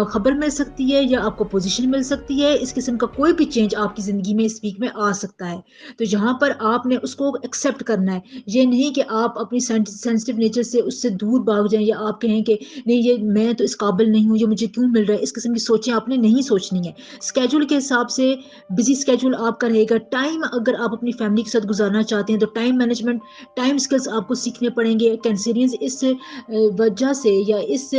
Speaker 1: خبر مل سکتی ہے یا آپ کو پوزیشن مل سکتی ہے، اس قسم کا کوئی بھی چینج آپ کی زندگی میں اس ویک میں آ سکتا ہے۔ تو یہاں پر آپ نے اس کو ایکسیپٹ کرنا ہے، یہ نہیں کہ آپ آپ اپنی سینسٹیو نیچر سے اس سے دور بھاگ جائیں یا آپ کہیں کہ نہیں یہ میں تو اس قابل نہیں ہوں، یہ مجھے کیوں مل رہا ہے، اس قسم کی سوچیں آپ نے نہیں سوچنی ہے. اسکیجول کے حساب سے بزی اسکیجول آپ کا رہے گا. ٹائم اگر آپ اپنی فیملی کے ساتھ گزارنا چاہتے ہیں تو ٹائم مینجمنٹ، ٹائم اسکلس آپ کو سیکھنے پڑیں گے. کینسرینز اس وجہ سے یا اس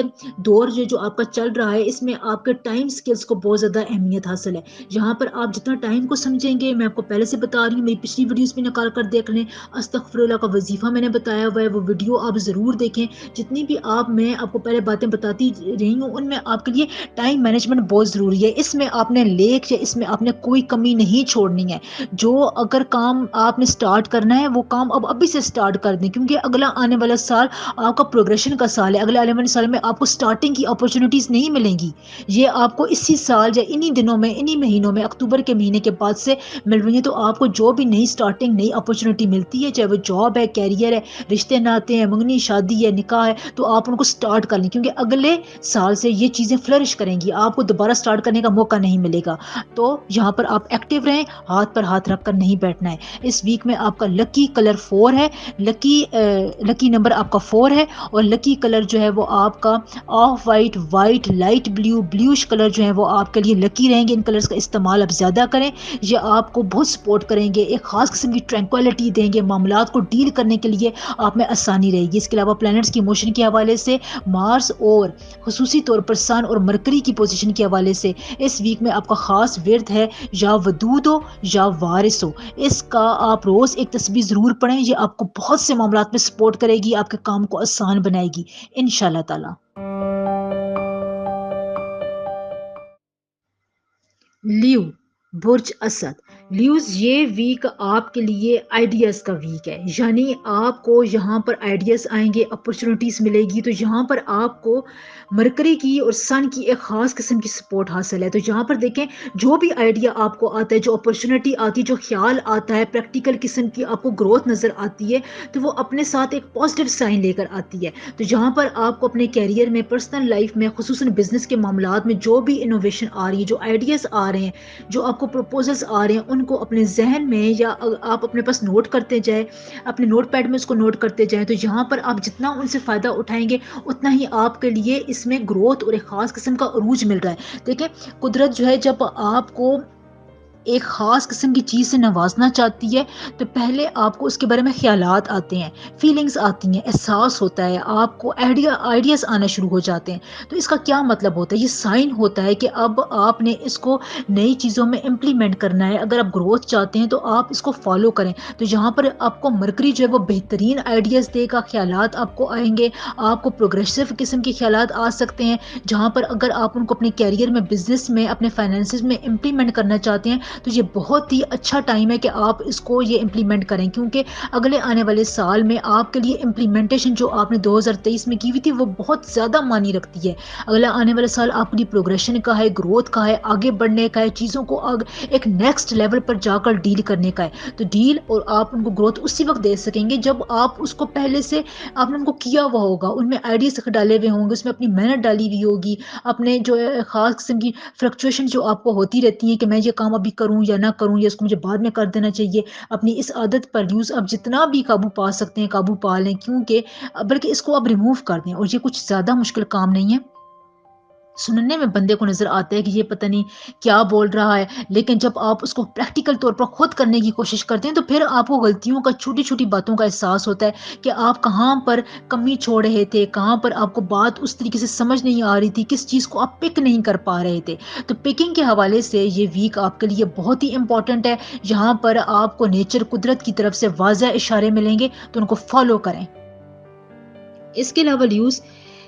Speaker 1: دور جو آپ کا چل رہا ہے اس میں آپ کے ٹائم اسکلس کو بہت زیادہ اہمیت حاصل ہے. یہاں پر آپ جتنا ٹائم کو سمجھیں گے، میں آپ کو پہلے سے بتا رہی ہوں، میری پچھلی ویڈیوز بھی نکال کر دیکھ لیں. استغفر اللہ کا وظیفہ میں نے بتایا ہوا ہے، وہ ویڈیو آپ ضرور دیکھیں. جتنی بھی میں آپ کو پہلے باتیں بتاتی رہی ہوں ان میں آپ کے لیے ٹائم مینجمنٹ بہت ضروری ہے. اس میں آپ نے لیک یا اس میں آپ نے کوئی کمی نہیں چھوڑنی ہے. جو اگر کام آپ نے سٹارٹ کرنا ہے وہ کام اب ابھی سے سٹارٹ کر دیں، کیونکہ اگلا آنے والا سال آپ کا پروگریشن کا سال ہے. اگلے آنے والے سال میں آپ کو سٹارٹنگ کی اپرچونیٹیز نہیں ملیں گی. یہ آپ کو اسی سال یا انہی دنوں میں، انہی مہینوں میں، اکتوبر کے مہینے کے بعد سے مل رہی ہیں. تو آپ کو جو بھی نئی سٹارٹنگ، نئی اپرچونیٹی ملتی ہے، چاہے وہ جاب ہے، کیریئر ہے، رشتے ناتے ہیں، منگنی شادی ہے، نکاح ہے، تو آپ ان کو سٹارٹ کر لیں، کیونکہ اگلے سال سے یہ چیزیں فلرش کریں گی. آپ کو دوبارہ سٹارٹ کرنے کا موقع نہیں ملے گا. تو یہاں پر آپ ایکٹیو رہیں، ہاتھ پر ہاتھ رکھ کر نہیں بیٹھنا ہے. اس ویک میں آپ کا لکی کلر 4 ہے، لکی نمبر آپ کا 4 ہے، اور لکی کلر جو ہے وہ آپ کا off white, white, light blue, bluish colour جو ہے وہ آپ کے لیے لکی رہیں گے. ان کلرز کا استعمال آپ زیادہ کریں، یہ آپ کو بہت سپورٹ کریں گے، ایک خاص قسم کی ٹرینکویلٹی دیں گے، معاملات کو ڈیل کرنے کے لیے آپ میں آسانی رہے گی. اس کے علاوہ پلینٹس کی موشن کے حوالے سے مارس اور خصوصی طور پر سن اور مرکری کی پوزیشن کے حوالے سے اس ویک میں آپ کا خاص ورد ہے یا ودود ہو یا وارث ہو. اس کا آپ روز ایک تسبیح ضرور پڑھیں، یہ آپ کو بہت سے معاملات میں سپورٹ کرے گی، آپ کے کام کو آسان بنائے گی انشاءاللہ تعالی. لیو، برج اسد. لیوز، یہ ویک آپ کے لیے آئیڈیاز کا ویک ہے، یعنی آپ کو یہاں پر آئیڈیاز آئیں گے، اپرچونیٹیز ملے گی. تو یہاں پر آپ کو مرکری کی اور سن کی ایک خاص قسم کی سپورٹ حاصل ہے. تو یہاں پر دیکھیں، جو بھی آئیڈیا آپ کو آتا ہے، جو اپرچونیٹی آتی ہے، جو خیال آتا ہے، پریکٹیکل قسم کی آپ کو گروتھ نظر آتی ہے، تو وہ اپنے ساتھ ایک پازیٹیو سائن لے کر آتی ہے. تو یہاں پر آپ کو اپنے کیریئر میں، پرسنل لائف میں، خصوصاً بزنس کے معاملات میں جو بھی انوویشن آ رہی ہے، جو آئیڈیاز آ رہے ہیں، جو آپ کو پروپوزلز آ رہے ہیں، ان کو اپنے ذہن میں یا آپ اپنے پاس نوٹ کرتے جائیں، اپنے نوٹ پیڈ میں اس کو نوٹ کرتے جائیں. تو یہاں پر آپ جتنا ان سے فائدہ اٹھائیں گے اتنا ہی آپ کے لیے اس میں گروتھ اور ایک خاص قسم کا عروج مل رہا ہے. دیکھیں، قدرت جو ہے جب آپ کو ایک خاص قسم کی چیز سے نوازنا چاہتی ہے تو پہلے آپ کو اس کے بارے میں خیالات آتے ہیں، فیلنگز آتی ہیں، احساس ہوتا ہے، آپ کو آئیڈیاز آنا شروع ہو جاتے ہیں. تو اس کا کیا مطلب ہوتا ہے؟ یہ سائن ہوتا ہے کہ اب آپ نے اس کو نئی چیزوں میں امپلیمنٹ کرنا ہے. اگر آپ گروتھ چاہتے ہیں تو آپ اس کو فالو کریں. تو یہاں پر آپ کو مرکری جو ہے وہ بہترین آئیڈیاز دے گا، خیالات آپ کو آئیں گے، آپ کو پروگریسو قسم کے خیالات آ سکتے ہیں، جہاں پر اگر آپ ان کو اپنے کیریئر میں، بزنس میں، اپنے فائنینسز میں امپلیمنٹ کرنا چاہتے ہیں تو یہ بہت ہی اچھا ٹائم ہے کہ آپ اس کو یہ امپلیمنٹ کریں. کیونکہ اگلے آنے والے سال میں آپ کے لیے امپلیمنٹیشن جو آپ نے 2023 میں کی ہوئی تھی وہ بہت زیادہ معنی رکھتی ہے. اگلا آنے والا سال آپ کے لیے پروگریشن کا ہے، گروتھ کا ہے، آگے بڑھنے کا ہے، چیزوں کو ایک نیکسٹ لیول پر جا کر ڈیل کرنے کا ہے. تو ڈیل اور آپ ان کو گروتھ اسی وقت دے سکیں گے جب آپ اس کو پہلے سے آپ نے ان کو کیا ہوا ہوگا، ان میں آئیڈیاز ڈالے ہوئے ہوں گے، اس میں اپنی محنت ڈالی ہوئی ہوگی. اپنے جو خاص قسم کی فلکچویشن جو آپ کو ہوتی رہتی ہیں کہ میں یہ کام ابھی کروں یا نہ کروں، یا اس کو مجھے بعد میں کر دینا چاہیے، اپنی اس عادت پر یوز اب جتنا بھی قابو پا سکتے ہیں قابو پا لیں. کیونکہ بلکہ اس کو اب ریموو کر دیں، اور یہ کچھ زیادہ مشکل کام نہیں ہے. سننے میں بندے کو نظر آتا ہے کہ یہ پتہ نہیں کیا بول رہا ہے، لیکن جب آپ اس کو پریکٹیکل طور پر خود کرنے کی کوشش کرتے ہیں تو پھر آپ کو غلطیوں کا، چھوٹی چھوٹی باتوں کا احساس ہوتا ہے کہ آپ کہاں پر کمی چھوڑ رہے تھے، کہاں پر آپ کو بات اس طریقے سے سمجھ نہیں آ رہی تھی، کس چیز کو آپ پک نہیں کر پا رہے تھے. تو پکنگ کے حوالے سے یہ ویک آپ کے لیے بہت ہی امپورٹنٹ ہے. یہاں پر آپ کو نیچر، قدرت کی طرف سے واضح اشارے ملیں گے تو ان کو فالو کریں. اس کے علاوہ لیوز،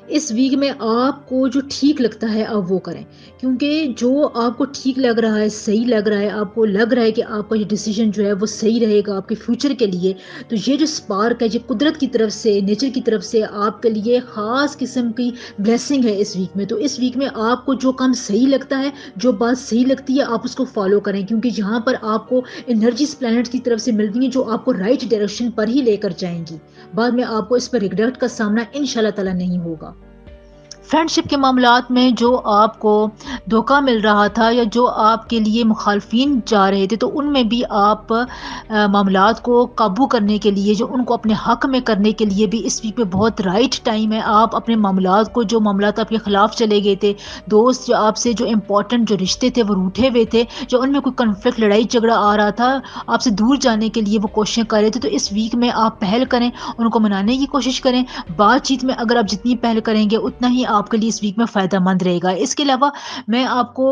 Speaker 1: اس ویک میں آپ کو جو ٹھیک لگتا ہے آپ وہ کریں. کیونکہ جو آپ کو ٹھیک لگ رہا ہے، صحیح لگ رہا ہے، آپ کو لگ رہا ہے کہ آپ کا یہ ڈیسیجن جو ہے وہ صحیح رہے گا آپ کے فیوچر کے لیے، تو یہ جو سپارک ہے، یہ قدرت کی طرف سے، نیچر کی طرف سے آپ کے لیے خاص قسم کی بلیسنگ ہے اس ویک میں. تو اس ویک میں آپ کو جو کام صحیح لگتا ہے، جو بات صحیح لگتی ہے، آپ اس کو فالو کریں. کیونکہ یہاں پر آپ کو انرجیز پلانٹ کی طرف سے مل رہی ہیں جو آپ کو رائٹ ڈائریکشن پر ہی لے کر جائیں گی. بعد میں آپ کو اس پر ریگریٹ کا سامنا انشاءاللہ تعالی نہیں ہوگا. فرینڈشپ کے معاملات میں جو آپ کو دھوکہ مل رہا تھا یا جو آپ کے لیے مخالفین جا رہے تھے، تو ان میں بھی آپ معاملات کو قابو کرنے کے لیے، جو ان کو اپنے حق میں کرنے کے لیے بھی اس ویک میں بہت رائٹ ٹائم ہے. آپ اپنے معاملات کو، جو معاملات آپ کے خلاف چلے گئے تھے، دوست جو آپ سے جو امپورٹنٹ جو رشتے تھے وہ روٹھے ہوئے تھے، جو ان میں کوئی کنفلکٹ، لڑائی جھگڑا آ رہا تھا، آپ سے دور جانے کے لیے وہ کوششیں کر رہے تھے، تو اس ویک میں آپ پہل کریں، ان کو منانے کی کوشش کریں. بات چیت میں اگر آپ جتنی پہل کریں گے اتنا ہی آپ کے لیے اس ویک میں فائدہ مند رہے گا. اس کے علاوہ میں آپ کو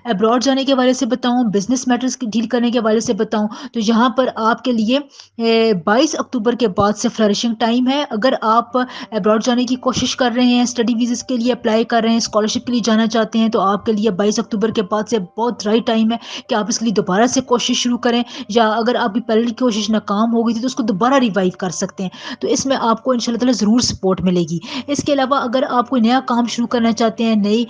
Speaker 1: ابراڈ جانے کے حوالے سے بتاؤں، بزنس میٹرز ڈیل کرنے کے حوالے سے بتاؤں، تو یہاں پر آپ کے لیے 22 اکتوبر کے بعد سے فلرشنگ ٹائم ہے. اگر آپ ابراڈ جانے کی کوشش کر رہے ہیں، اسٹڈی ویزز کے لیے اپلائی کر رہے ہیں، اسکالرشپ کے لیے جانا چاہتے ہیں، تو آپ کے لیے 22 اکتوبر کے بعد سے بہت رائٹ ٹائم ہے کہ آپ اس کے لیے دوبارہ سے کوشش شروع کریں، یا اگر آپ کی پہلی کوشش ناکام ہو گئی تھی تو اس کو دوبارہ ریوائیو کر سکتے ہیں. تو اس میں آپ کو ان شاء اللہ تعالیٰ ضرور سپورٹ ملے گی. اس کے علاوہ اگر آپ کوئی نیا کام شروع کرنا چاہتے ہیں، نئی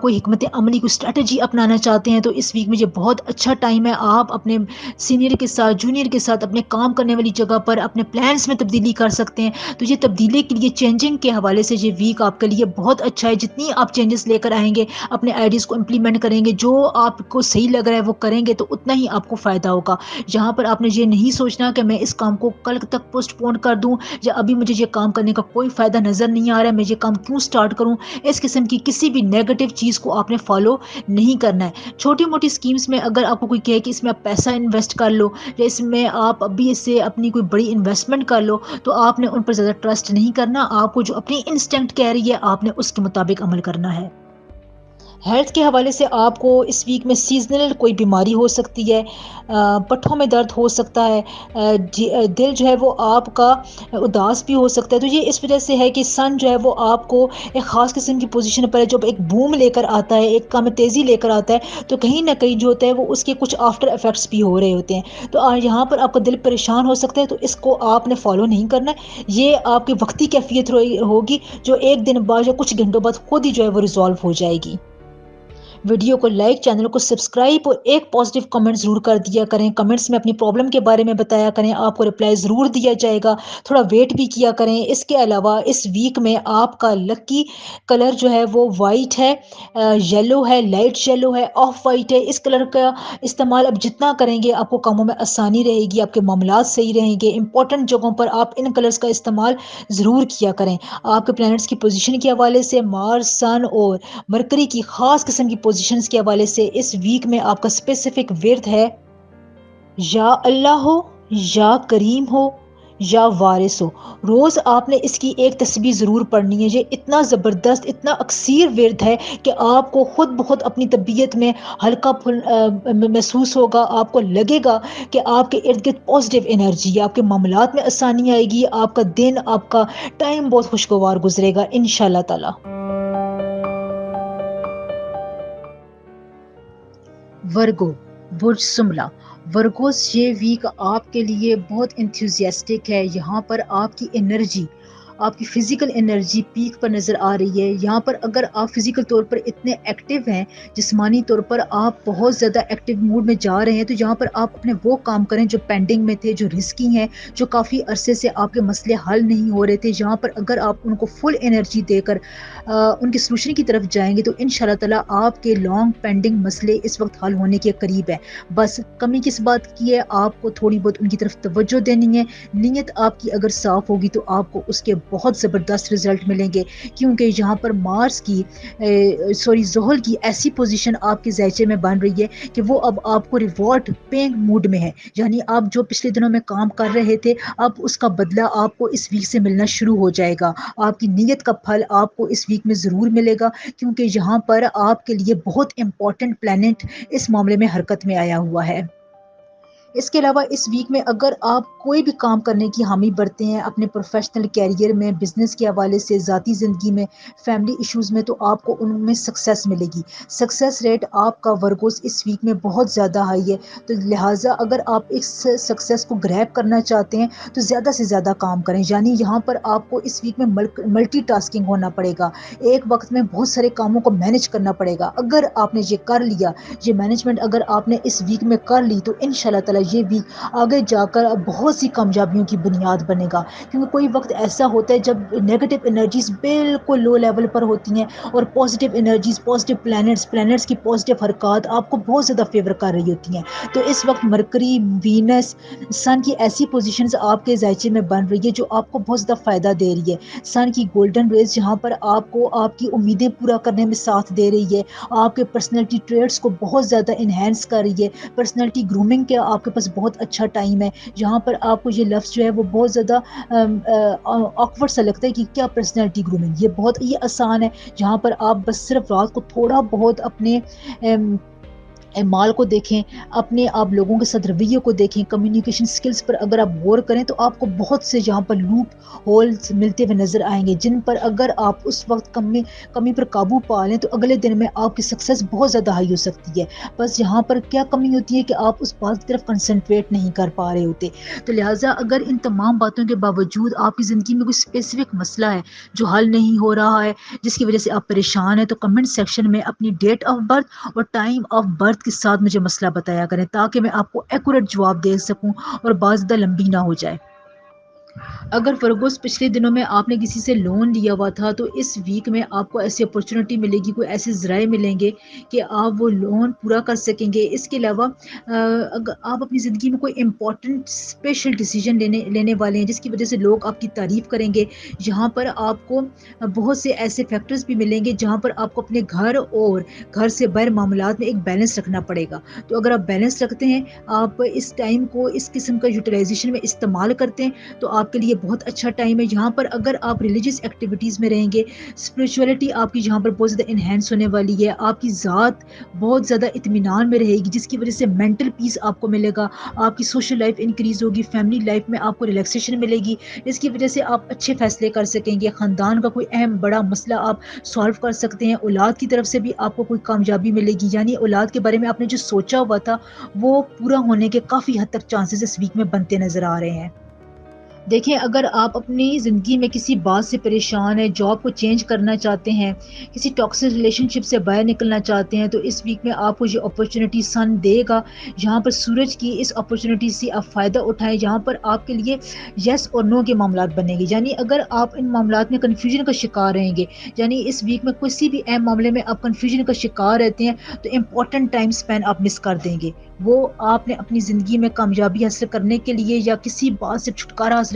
Speaker 1: کوئی حکمت عملی، کوئی اسٹریٹجی اپنانا چاہتے ہیں، تو اس ویک میں یہ بہت اچھا ٹائم ہے. آپ اپنے سینئر کے ساتھ، جونیئر کے ساتھ اپنے کام کرنے والی جگہ پر اپنے پلانس میں تبدیلی کر سکتے ہیں. تو یہ تبدیلی کے لیے، چینجنگ کے حوالے سے یہ ویک آپ کے لیے بہت اچھا ہے. جتنی آپ چینجز لے کر آئیں گے، اپنے آئیڈیز کو امپلیمنٹ کریں گے، جو آپ کو صحیح لگ رہا ہے وہ کریں گے، تو اتنا ہی آپ کو فائدہ ہوگا. یہاں پر آپ نے یہ نہیں سوچنا کہ میں اس کام کو کل تک پوسٹ پون کر دوں، یا ابھی مجھے یہ کام کرنے کا کوئی فائدہ نظر نہیں آ رہا ہے، میں یہ کام کیوں سٹارٹ کروں. اس قسم کی کسی بھی نیگیٹو چیز کو آپ نے فالو نہیں کرنا ہے. چھوٹی موٹی اسکیمز میں اگر آپ کو کوئی کہے کہ اس میں آپ پیسہ انویسٹ کر لو، یا اس میں آپ ابھی اس سے اپنی کوئی بڑی انویسٹمنٹ کر لو، تو آپ نے ان پر زیادہ ٹرسٹ نہیں کرنا. آپ کو جو اپنی انسٹنکٹ کہہ رہی ہے، آپ نے اس کے مطابق عمل کرنا ہے. ہیلتھ کے حوالے سے آپ کو اس ویک میں سیزنل کوئی بیماری ہو سکتی ہے، پٹھوں میں درد ہو سکتا ہے، دل جو ہے وہ آپ کا اداس بھی ہو سکتا ہے. تو یہ اس وجہ سے ہے کہ سن جو ہے وہ آپ کو ایک خاص قسم کی پوزیشن پر ہے، جب ایک بوم لے کر آتا ہے، ایک کام تیزی لے کر آتا ہے، تو کہیں نہ کہیں جو ہوتا ہے وہ اس کے کچھ آفٹر افیکٹس بھی ہو رہے ہوتے ہیں. تو یہاں پر آپ کا دل پریشان ہو سکتا ہے، تو اس کو آپ نے فالو نہیں کرنا ہے. یہ آپ کی وقتی کیفیت ہوگی، جو ایک دن بعد یا کچھ گھنٹوں بعد خود ہی جو ہے وہ ریزالو ہو جائے گی. ویڈیو کو لائک، چینل کو سبسکرائب اور ایک پازیٹیو کمنٹ ضرور کر دیا کریں. کمنٹس میں اپنی پرابلم کے بارے میں بتایا کریں، آپ کو رپلائی ضرور دیا جائے گا. تھوڑا ویٹ بھی کیا کریں. اس کے علاوہ اس ویک میں آپ کا لکی کلر جو ہے وہ وائٹ ہے، یلو ہے، لائٹ یلو ہے، آف وائٹ ہے. اس کلر کا استعمال اب جتنا کریں گے آپ کو کاموں میں آسانی رہے گی، آپ کے معاملات صحیح رہیں گے. امپورٹنٹ جگہوں پر آپ ان کلرز کا استعمال ضرور کیا کریں. آپ کے پلانٹس کی پوزیشن کے حوالے سے، مارس، سن اور مرکری کی خاص قسم کی پوزیشنز کے حوالے سے اس ویک میں آپ کا اسپیسیفک ورد ہے: یا اللہ ہو، یا کریم ہو، یا وارث ہو. روز آپ نے اس کی ایک تسبیح ضرور پڑھنی ہے. یہ اتنا زبردست، اتنا اکثیر ورد ہے کہ آپ کو خود بخود اپنی طبیعت میں ہلکا محسوس ہوگا. آپ کو لگے گا کہ آپ کے ارد گرد پازیٹیو انرجی، آپ کے معاملات میں آسانی آئے گی، آپ کا دن، آپ کا ٹائم بہت خوشگوار گزرے گا انشاءاللہ تعالی. ورگو، برج سملہ. ورگوز، یہ ویک آپ کے لیے بہت انتھوزیاسٹک ہے. یہاں پر آپ کی انرجی، آپ کی فزیکل انرجی پیک پر نظر آ رہی ہے. یہاں پر اگر آپ فزیکل طور پر اتنے ایکٹیو ہیں، جسمانی طور پر آپ بہت زیادہ ایکٹیو موڈ میں جا رہے ہیں، تو یہاں پر آپ اپنے وہ کام کریں جو پینڈنگ میں تھے، جو رسکی ہیں، جو کافی عرصے سے آپ کے مسئلے حل نہیں ہو رہے تھے. یہاں پر اگر آپ ان کو فل انرجی دے کر ان کے سلوشن کی طرف جائیں گے، تو ان شاء اللہ تعالیٰ آپ کے لانگ پینڈنگ مسئلے اس وقت حل ہونے کے قریب ہے. بس کمی کس بات کی ہے؟ آپ کو تھوڑی بہت ان کی طرف توجہ دینی ہے. نیت آپ کی اگر صاف ہوگی تو آپ کو اس کے بہت زبردست رزلٹ ملیں گے، کیونکہ یہاں پر مارس کی زحل کی ایسی پوزیشن آپ کے ذائچے میں بن رہی ہے کہ وہ اب آپ کو ریوارڈ پیئنگ موڈ میں ہے. یعنی آپ جو پچھلے دنوں میں کام کر رہے تھے، اب اس کا بدلہ آپ کو اس ویک سے ملنا شروع ہو جائے گا. آپ کی نیت کا پھل آپ کو اس ویک میں ضرور ملے گا، کیونکہ یہاں پر آپ کے لیے بہت امپورٹنٹ پلانٹ اس معاملے میں حرکت میں آیا ہوا ہے. اس کے علاوہ اس ویک میں اگر آپ کوئی بھی کام کرنے کی حامی برتے ہیں اپنے پروفیشنل کیریئر میں، بزنس کے حوالے سے، ذاتی زندگی میں، فیملی ایشوز میں، تو آپ کو ان میں سکسیس ملے گی. سکسیس ریٹ آپ کا ورگوز اس ویک میں بہت زیادہ ہائی ہے. تو لہٰذا اگر آپ اس سکسیس کو گریب کرنا چاہتے ہیں تو زیادہ سے زیادہ کام کریں. یعنی یہاں پر آپ کو اس ویک میں ملٹی ٹاسکنگ ہونا پڑے گا. ایک وقت میں بہت سارے کاموں کو مینج کرنا پڑے گا. اگر آپ نے یہ کر لیا، یہ مینجمنٹ اگر آپ نے اس ویک میں کر لی، تو ان شاء اللہ تعالیٰ یہ ویک آگے جا کر بہت سی کامیابیوں کی بنیاد بنے گا، کیونکہ کوئی وقت ایسا ہوتا ہے جب نیگیٹو انرجیز بالکل لو لیول پر ہوتی ہیں اور پازیٹیو انرجیز، پازیٹیو پلینٹس کی پازیٹیو حرکات آپ کو بہت زیادہ فیور کر رہی ہوتی ہیں. تو اس وقت مرکری، وینس، سن کی ایسی پوزیشنز آپ کے ذائچے میں بن رہی ہے جو آپ کو بہت زیادہ فائدہ دے رہی ہے. سن کی گولڈن ریز جہاں پر آپ کو آپ کی امیدیں پورا کرنے میں ساتھ دے رہی ہے، آپ کے پرسنالٹی ٹریٹس کو بہت زیادہ انہینس کر رہی ہے. پرسنالٹی گرومنگ کا آپ کے پاس بہت اچھا ٹائم ہے، جہاں پر آپ کو یہ لفظ جو ہے وہ بہت زیادہ آکورڈ سا لگتا ہے کہ کیا پرسنالٹی گرومنگ، یہ آسان ہے، جہاں پر آپ بس صرف رات کو تھوڑا بہت اپنے اعمال کو دیکھیں، اپنے آپ لوگوں کے ساتھ رویے کو دیکھیں، کمیونیکیشن سکلز پر اگر آپ غور کریں تو آپ کو بہت سے جہاں پر لوپ ہولز ملتے ہوئے نظر آئیں گے، جن پر اگر آپ اس وقت کمی پر قابو پا لیں تو اگلے دن میں آپ کی سکسیس بہت زیادہ ہائی ہو سکتی ہے. بس یہاں پر کیا کمی ہوتی ہے کہ آپ اس بات کی طرف کنسنٹریٹ نہیں کر پا رہے ہوتے. تو لہٰذا اگر ان تمام باتوں کے باوجود آپ کی زندگی میں کوئی اسپیسیفک مسئلہ ہے جو حل نہیں ہو رہا ہے، جس کی وجہ سے آپ پریشان ہیں، تو کمنٹ سیکشن میں اپنی ڈیٹ آف برتھ اور ٹائم آف برتھ کے ساتھ مجھے مسئلہ بتایا کریں، تاکہ میں آپ کو ایکوریٹ جواب دے سکوں اور بات زیادہ لمبی نہ ہو جائے. اگر فرگوز پچھلے دنوں میں آپ نے کسی سے لون لیا ہوا تھا تو اس ویک میں آپ کو ایسی اپرچونٹی ملے گی، کوئی ایسے ذرائع ملیں گے کہ آپ وہ لون پورا کر سکیں گے. اس کے علاوہ اگر آپ اپنی زندگی میں کوئی امپورٹنٹ اسپیشل ڈیسیجن لینے والے ہیں جس کی وجہ سے لوگ آپ کی تعریف کریں گے، جہاں پر آپ کو بہت سے ایسے فیکٹرز بھی ملیں گے جہاں پر آپ کو اپنے گھر اور گھر سے باہر معاملات میں ایک بیلنس رکھنا پڑے گا. تو اگر آپ بیلنس رکھتے ہیں، آپ اس ٹائم کو اس قسم کا یوٹیلائزیشن میں استعمال کرتے ہیں تو آپ کے لیے بہت اچھا ٹائم ہے. یہاں پر اگر آپ ریلیجیس ایکٹیویٹیز میں رہیں گے، اسپرچولیٹی آپ کی جہاں پر بہت زیادہ انہینس ہونے والی ہے، آپ کی ذات بہت زیادہ اطمینان میں رہے گی، جس کی وجہ سے مینٹل پیس آپ کو ملے گا، آپ کی سوشل لائف انکریز ہوگی، فیملی لائف میں آپ کو ریلیکسیشن ملے گی، جس کی وجہ سے آپ اچھے فیصلے کر سکیں گے. خاندان کا کوئی اہم بڑا مسئلہ آپ سالو کر سکتے ہیں. اولاد کی طرف سے بھی آپ کو کوئی کامیابی ملے گی، یعنی اولاد کے بارے میں آپ نے جو سوچا ہوا تھا وہ پورا ہونے کے کافی حد تک چانسز اس ویک میں بنتے نظر آ رہے ہیں. دیکھیں، اگر آپ اپنی زندگی میں کسی بات سے پریشان ہیں، جاب کو چینج کرنا چاہتے ہیں، کسی ٹاکسک ریلیشن شپ سے باہر نکلنا چاہتے ہیں، تو اس ویک میں آپ کو یہ اپرچونٹی سن دے گا، جہاں پر سورج کی اس اپرچونٹی سے آپ فائدہ اٹھائیں، جہاں پر آپ کے لیے یس اور نو کے معاملات بنے گے. یعنی اگر آپ ان معاملات میں کنفیوژن کا شکار رہیں گے، یعنی اس ویک میں کسی بھی اہم معاملے میں آپ کنفیوژن کا شکار رہتے ہیں، تو امپورٹنٹ ٹائم اسپین آپ مس کر دیں گے. وہ آپ نے اپنی زندگی میں کامیابی حاصل کرنے کے لیے یا کسی بات سے چھٹکارا حاصل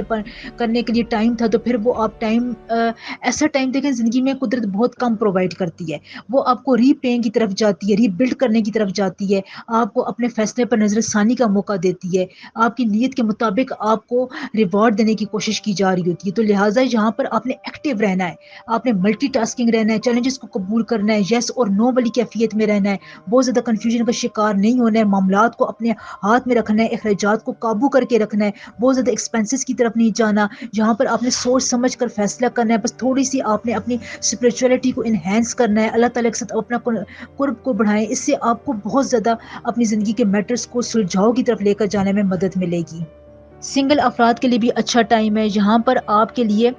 Speaker 1: کرنے کے لیے ٹائم تھا، تو پھر وہ آپ ٹائم ایسا ٹائم دیکھیں زندگی میں قدرت بہت کم پرووائڈ کرتی ہے. وہ آپ کو ری پلینگ کی طرف جاتی ہے، ری بلڈ کرنے کی طرف جاتی ہے، آپ کو اپنے فیصلے پر نظر ثانی کا موقع دیتی ہے، آپ کی نیت کے مطابق آپ کو ریوارڈ دینے کی کوشش کی جا رہی ہوتی ہے. تو لہٰذا یہاں پر آپ نے ایکٹیو رہنا ہے، آپ نے ملٹی ٹاسکنگ رہنا ہے، چیلنجز کو قبول کرنا ہے، یس اور نو والی کیفیت میں رہنا ہے، بہت زیادہ کنفیوژن کا شکار نہیں ہونا ہے، معاملات کو اپنے ہاتھ میں رکھنا ہے، اخراجات کو قابو کر کے رکھنا ہے، بہت زیادہ ایکسپینسز کی طرف نہیں جانا. جہاں پر آپ نے سوچ سمجھ کر فیصلہ کرنا ہے، بس تھوڑی سی آپ نے اپنی اسپرچولیٹی کو انہینس کرنا ہے، اللہ تعالیٰ کے ساتھ اپنا قرب کو بڑھائیں. اس سے آپ کو بہت زیادہ اپنی زندگی کے میٹرز کو سلجھاؤ کی طرف لے کر جانے میں مدد ملے گی. سنگل افراد کے لیے بھی اچھا ٹائم ہے، جہاں پر آپ کے لیے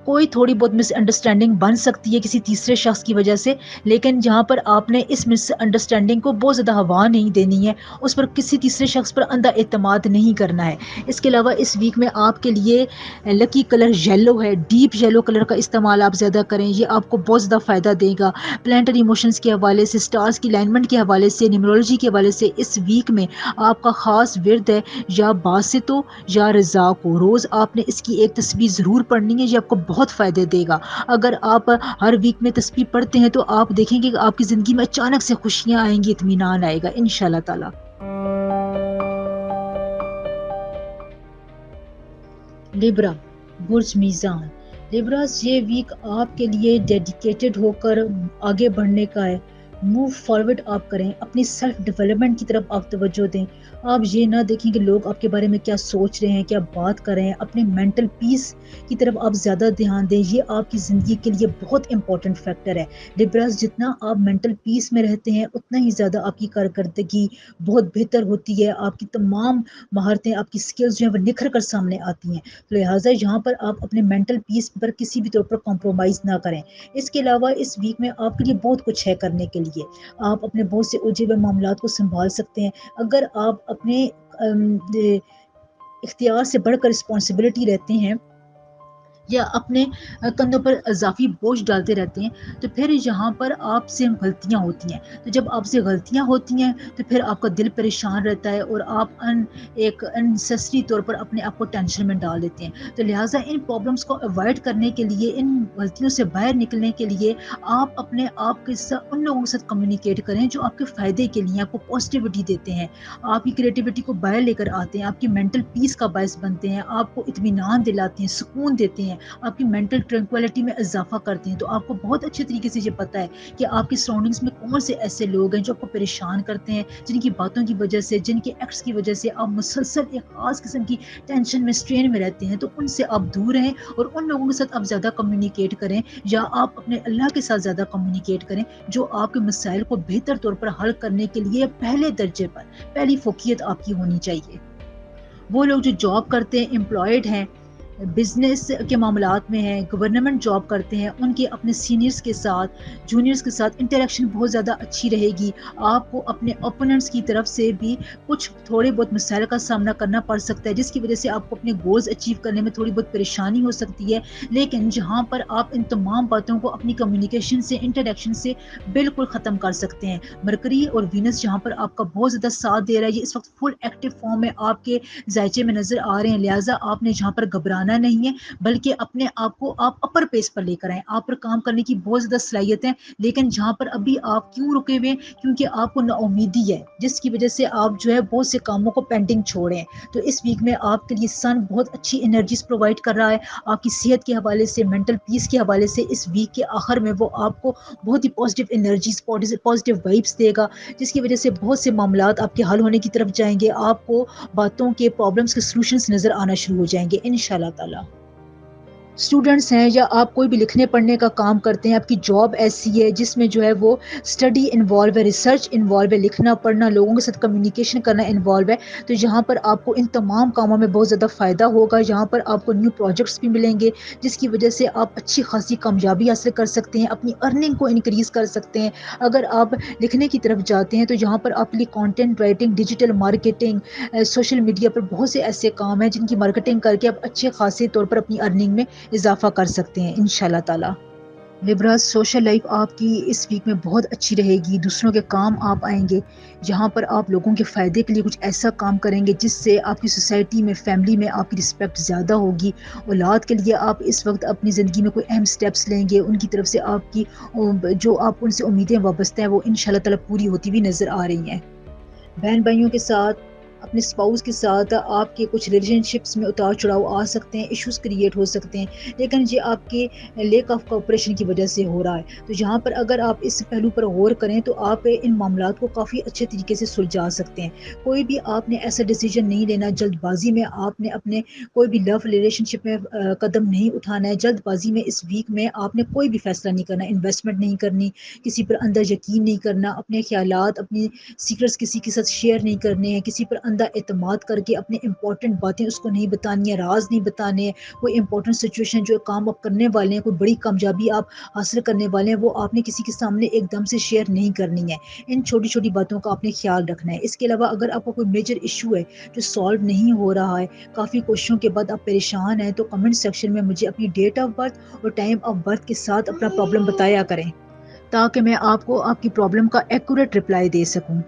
Speaker 1: کوئی تھوڑی بہت مس انڈرسٹینڈنگ بن سکتی ہے کسی تیسرے شخص کی وجہ سے، لیکن جہاں پر آپ نے اس مس انڈرسٹینڈنگ کو بہت زیادہ ہوا نہیں دینی ہے، اس پر کسی تیسرے شخص پر اندھا اعتماد نہیں کرنا ہے. اس کے علاوہ اس ویک میں آپ کے لیے لکی کلر یلو ہے، ڈیپ یلو کلر کا استعمال آپ زیادہ کریں، یہ آپ کو بہت زیادہ فائدہ دے گا. پلانٹری ایموشنز کے حوالے سے، سٹارز کی الائنمنٹ کے حوالے سے، نیومرولوجی کے حوالے سے اس ویک میں آپ کا خاص ورد ہے یا باسطو یا رضا کو. روز آپ نے اس کی ایک تسبیح ضرور پڑھنی ہے، یہ آپ کو بہت فائدے دے گا. اگر آپ ہر ویک میں تسبیح پڑھتے ہیں تو آپ دیکھیں گے کہ آپ کی زندگی میں اچانک سے خوشیاں آئیں گی، اطمینان آئے گا انشاءاللہ تعالی. لیبرا، برج میزان. لیبراز، یہ ویک آپ کے لیے ڈیڈیکیٹڈ ہو کر آگے بڑھنے کا ہے. موو فارورڈ آپ کریں، اپنی سیلف ڈیولپمنٹ کی طرف آپ توجہ دیں. آپ یہ نہ دیکھیں کہ لوگ آپ کے بارے میں کیا سوچ رہے ہیں، کیا بات کر رہے ہیں. اپنے مینٹل پیس کی طرف آپ زیادہ دھیان دیں، یہ آپ کی زندگی کے لیے بہت امپورٹنٹ فیکٹر ہے. لیبراز، جتنا آپ مینٹل پیس میں رہتے ہیں اتنا ہی زیادہ آپ کی کارکردگی بہت بہتر ہوتی ہے، آپ کی تمام مہارتیں، آپ کی سکلز جو ہیں وہ نکھر کر سامنے آتی ہیں. لہٰذا یہاں پر آپ اپنے مینٹل پیس پر کسی بھی طور پر کمپرومائز نہ کریں. اس کے علاوہ اس ویک میں آپ کے لیے بہت کچھ ہے کرنے کے لیے. آپ اپنے بہت سے الجھے ہوئے معاملات کو سنبھال سکتے ہیں. اگر آپ اپنے اختیار سے بڑھ کر رسپانسبلٹی رہتے ہیں یا اپنے کندھوں پر اضافی بوجھ ڈالتے رہتے ہیں، تو پھر یہاں پر آپ سے غلطیاں ہوتی ہیں. تو جب آپ سے غلطیاں ہوتی ہیں تو پھر آپ کا دل پریشان رہتا ہے اور آپ ایک انسیسری طور پر اپنے آپ کو ٹینشن میں ڈال دیتے ہیں. تو لہٰذا ان پرابلمس کو اوائڈ کرنے کے لیے، ان غلطیوں سے باہر نکلنے کے لیے، آپ اپنے آپ کے ساتھ ان لوگوں کے ساتھ کمیونیکیٹ کریں جو آپ کے فائدے کے لیے آپ کو پازیٹیوٹی دیتے ہیں، آپ کی کریٹیوٹی کو باہر لے کر آتے ہیں، آپ کی مینٹل پیس کا باعث بنتے ہیں، آپ کو اطمینان دلاتے ہیں، سکون دیتے ہیں، آپ کی مینٹل ٹرینکویلٹی میں اضافہ کرتے ہیں. تو آپ کو بہت اچھے طریقے سے یہ پتہ ہے کہ آپ کی سراؤنڈنگس میں کون سے ایسے لوگ ہیں جو آپ کو پریشان کرتے ہیں، جن کی باتوں کی وجہ سے، جن کے ایکٹس کی وجہ سے آپ مسلسل ایک خاص قسم کی ٹینشن میں، اسٹرین میں رہتے ہیں. تو ان سے آپ دور رہیں اور ان لوگوں کے ساتھ آپ زیادہ کمیونیکیٹ کریں، یا آپ اپنے اللہ کے ساتھ زیادہ کمیونیکیٹ کریں جو آپ کے مسائل کو بہتر طور پر حل کرنے کے لیے پہلے درجے پر پہلی فوقیت آپ کی ہونی چاہیے. وہ لوگ جو جاب کرتے ہیں، امپلائڈ ہیں، بزنس کے معاملات میں ہیں، گورنمنٹ جاب کرتے ہیں، ان کے اپنے سینئرز کے ساتھ، جونیئرز کے ساتھ انٹریکشن بہت زیادہ اچھی رہے گی. آپ کو اپنے اوپوننٹس کی طرف سے بھی کچھ تھوڑے بہت مسائل کا سامنا کرنا پڑ سکتا ہے، جس کی وجہ سے آپ کو اپنے گولز اچیو کرنے میں تھوڑی بہت پریشانی ہو سکتی ہے. لیکن جہاں پر آپ ان تمام باتوں کو اپنی کمیونیکیشن سے، انٹریکشن سے بالکل ختم کر سکتے ہیں. مرکری اور وینس جہاں پر آپ کا بہت زیادہ ساتھ دے رہا ہے، یہ اس وقت فل ایکٹیو فارم میں آپ کے ذائچے میں نظر آ رہے ہیں. لہٰذا آپ نے جہاں پر گھبرانا نہیں ہے، بلکہ اپنے آپ کو آپ اپر پیس پر لے کر آئیں. آپ پر کام کرنے کی بہت زیادہ صلاحیت ہے، لیکن جہاں پر ابھی آپ کیوں رکے ہوئے ہیں؟ کیونکہ آپ کو نا امیدی ہے، جس کی وجہ سے آپ جو ہے بہت سے کاموں کو پینڈنگ چھوڑے ہیں. تو اس ویک میں آپ کے لیے سن بہت اچھی انرجیز پرووائڈ کر رہا ہے. آپ کی صحت کے حوالے سے، مینٹل پیس کے حوالے سے اس ویک کے آخر میں وہ آپ کو بہت ہی پازیٹیو انرجیز، پازیٹیو وائبس دے گا، جس کی وجہ سے بہت سے معاملات آپ کے حل ہونے کی طرف جائیں گے. آپ کو باتوں کے، پرابلمس کے سلوشنز نظر آنا شروع ہو جائیں گے انشاءاللہ تعالی. اسٹوڈنٹس ہیں یا آپ کوئی بھی لکھنے پڑھنے کا کام کرتے ہیں، آپ کی جاب ایسی ہے جس میں جو ہے وہ اسٹڈی انوالو ہے، ریسرچ انوالو ہے، لکھنا پڑھنا، لوگوں کے ساتھ کمیونیکیشن کرنا انوالو ہے، تو یہاں پر آپ کو ان تمام کاموں میں بہت زیادہ فائدہ ہوگا. یہاں پر آپ کو نیو پروجیکٹس بھی ملیں گے، جس کی وجہ سے آپ اچھی خاصی کامیابی حاصل کر سکتے ہیں، اپنی ارننگ کو انکریز کر سکتے ہیں. اگر آپ لکھنے کی طرف جاتے ہیں تو یہاں پر آپ کے لیے content writing, digital marketing, social media پر بہت سے ایسے کام ہیں جن کی مارکیٹنگ کر کے آپ اچھے خاصے طور پر اپنی ارننگ میں اضافہ کر سکتے ہیں انشاءاللہ تعالی. لبرا، سوشل لائف آپ کی اس ویک میں بہت اچھی رہے گی. دوسروں کے کام آپ آئیں گے، جہاں پر آپ لوگوں کے فائدے کے لیے کچھ ایسا کام کریں گے جس سے آپ کی سوسائٹی میں، فیملی میں آپ کی رسپیکٹ زیادہ ہوگی. اولاد کے لیے آپ اس وقت اپنی زندگی میں کوئی اہم سٹیپس لیں گے، ان کی طرف سے آپ کی جو آپ ان سے امیدیں وابستہ ہیں وہ انشاءاللہ تعالی پوری ہوتی ہوئی نظر آ رہی ہیں. بہن بھائیوں کے ساتھ، اپنے اسپاؤس کے ساتھ آپ کے کچھ ریلیشن شپس میں اتار چڑھاؤ آ سکتے ہیں، ایشوز کریٹ ہو سکتے ہیں، لیکن یہ آپ کے لیک آف کوآپریشن کی وجہ سے ہو رہا ہے. تو یہاں پر اگر آپ اس پہلو پر غور کریں تو آپ ان معاملات کو کافی اچھے طریقے سے سلجھا سکتے ہیں. کوئی بھی آپ نے ایسا ڈیسیجن نہیں لینا جلد بازی میں، آپ نے اپنے کوئی بھی لو ریلیشن شپ میں قدم نہیں اٹھانا ہے جلد بازی میں. اس ویک میں آپ نے کوئی بھی فیصلہ نہیں کرنا، انویسٹمنٹ نہیں کرنی، کسی پر اندھا یقین نہیں کرنا، اپنے خیالات، اپنی سیکرٹس کسی کے ساتھ شیئر نہیں کرنے ہیں، کسی پر اندھا اعتماد کر کے اپنے امپورٹنٹ باتیں اس کو نہیں بتانی ہیں، راز نہیں بتانے ہیں. کوئی امپورٹنٹ سچویشن جو کام آپ کرنے والے ہیں، کوئی بڑی کامیابی آپ حاصل کرنے والے ہیں، وہ آپ نے کسی کے سامنے ایک دم سے شیئر نہیں کرنی ہے. ان چھوٹی چھوٹی باتوں کا آپ نے خیال رکھنا ہے. اس کے علاوہ اگر آپ کو کوئی میجر ایشو ہے جو سالو نہیں ہو رہا ہے، کافی کوششوں کے بعد آپ پریشان ہیں، تو کمنٹ سیکشن میں مجھے اپنی ڈیٹ آف برتھ اور ٹائم آف برتھ کے ساتھ اپنا پرابلم بتایا کریں، تاکہ میں آپ کو آپ کی پرابلم کا ایکوریٹ رپلائی دے سکوں.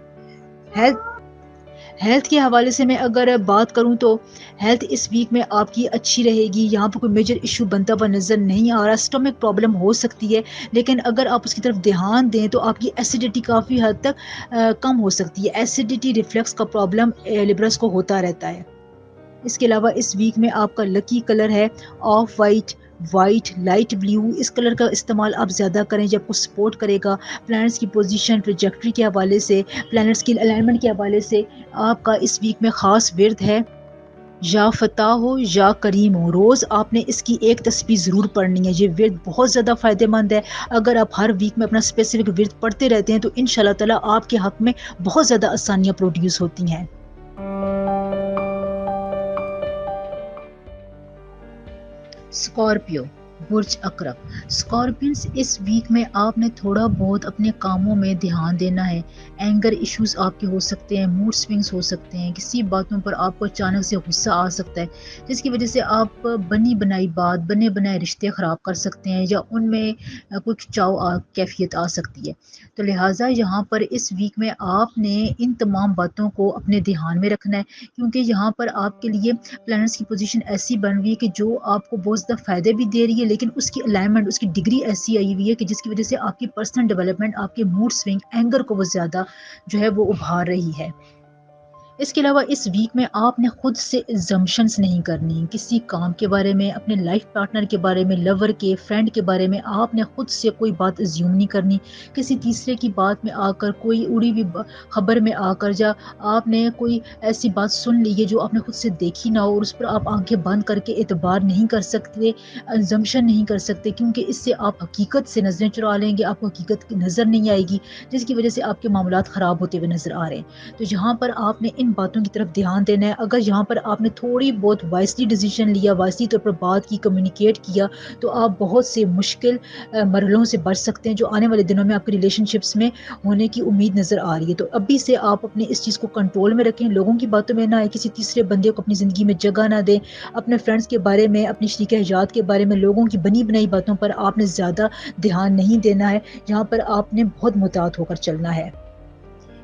Speaker 1: ہیلتھ کے حوالے سے میں اگر بات کروں تو ہیلتھ اس ویک میں آپ کی اچھی رہے گی. یہاں پر کوئی میجر ایشو بنتا ہوا نظر نہیں آ رہا. اسٹمک پرابلم ہو سکتی ہے، لیکن اگر آپ اس کی طرف دھیان دیں تو آپ کی ایسیڈیٹی کافی حد تک کم ہو سکتی ہے. ایسیڈیٹی ریفلیکس کا پرابلم لیبرس کو ہوتا رہتا ہے. اس کے علاوہ اس ویک میں آپ کا لکی کلر ہے off white, white, light blue. اس کلر کا استعمال آپ زیادہ کریں جب کو سپورٹ کرے گا. پلانٹس کی پوزیشن، ٹریجیکٹری کے حوالے سے، پلانٹس کی الائنمنٹ کے حوالے سے آپ کا اس ویک میں خاص ورد ہے یا فتح ہو یا کریم ہو. روز آپ نے اس کی ایک تسبیح ضرور پڑھنی ہے. یہ ورد بہت زیادہ فائدہ مند ہے. اگر آپ ہر ویک میں اپنا اسپیسیفک ورد پڑھتے رہتے ہیں تو انشاءاللہ تعالی آپ کے حق میں بہت زیادہ آسانیاں پروڈیوس ہوتی ہیں. اسکارپیو، برج اکرم، اسکارپینس، اس ویک میں آپ نے تھوڑا بہت اپنے کاموں میں دھیان دینا ہے۔ اینگر ایشوز آپ کے ہو سکتے ہیں، موڈ سوئنگس ہو سکتے ہیں، کسی باتوں پر آپ کو اچانک سے غصہ آ سکتا ہے جس کی وجہ سے آپ بنی بنائی بات، بنے بنائے رشتے خراب کر سکتے ہیں یا ان میں کچھ کیفیت آ سکتی ہے۔ تو لہٰذا یہاں پر اس ویک میں آپ نے ان تمام باتوں کو اپنے دھیان میں رکھنا ہے، کیونکہ یہاں پر آپ کے لیے پلانٹس کی پوزیشن ایسی بن رہی ہے کہ جو آپ کو بہت زیادہ فائدے بھی دے رہی ہے، لیکن اس کی الائنمنٹ، اس کی ڈگری ایسی آئی ہوئی ہے کہ جس کی وجہ سے آپ کی پرسنل ڈیولپمنٹ، آپ کے موڈ سوئنگ، اینگر کو وہ زیادہ جو ہے وہ ابھار رہی ہے۔ اس کے علاوہ اس ویک میں آپ نے خود سے ایگزمپشنس نہیں کرنی، کسی کام کے بارے میں، اپنے لائف پارٹنر کے بارے میں، لور کے، فرینڈ کے بارے میں آپ نے خود سے کوئی بات ایزیوم نہیں کرنی۔ کسی تیسرے کی بات میں آ کر، کوئی اڑی ہوئی خبر میں آ کر، یا آپ نے کوئی ایسی بات سن لی ہے جو آپ نے خود سے دیکھی نہ ہو اور اس پر آپ آنکھیں بند کر کے اعتبار نہیں کر سکتے، ایگزمپشن نہیں کر سکتے، کیونکہ اس سے آپ حقیقت سے نظریں چرا لیں گے، آپ کو حقیقت کی نظر نہیں آئے گی، جس کی وجہ سے آپ کے معاملات خراب ہوتے ہوئے نظر آ رہے ہیں۔ تو یہاں پر آپ نے ان باتوں کی طرف دھیان دینا ہے۔ اگر یہاں پر آپ نے تھوڑی بہت وائسلی ڈیسیژن لیا، وائسلی طور پر بات کی، کمیونیکیٹ کیا، تو آپ بہت سے مشکل مرحلوں سے بچ سکتے ہیں جو آنے والے دنوں میں آپ کی ریلیشن شپس میں ہونے کی امید نظر آ رہی ہے۔ تو ابھی سے آپ اپنے اس چیز کو کنٹرول میں رکھیں، لوگوں کی باتوں میں نہ آئے، کسی تیسرے بندے کو اپنی زندگی میں جگہ نہ دیں، اپنے فرینڈس کے بارے میں، اپنی شریک حیات کے بارے میں، لوگوں کی بنی بنائی باتوں پر آپ نے زیادہ دھیان نہیں دینا ہے۔ یہاں پر آپ نے بہت محتاط ہو کر چلنا ہے۔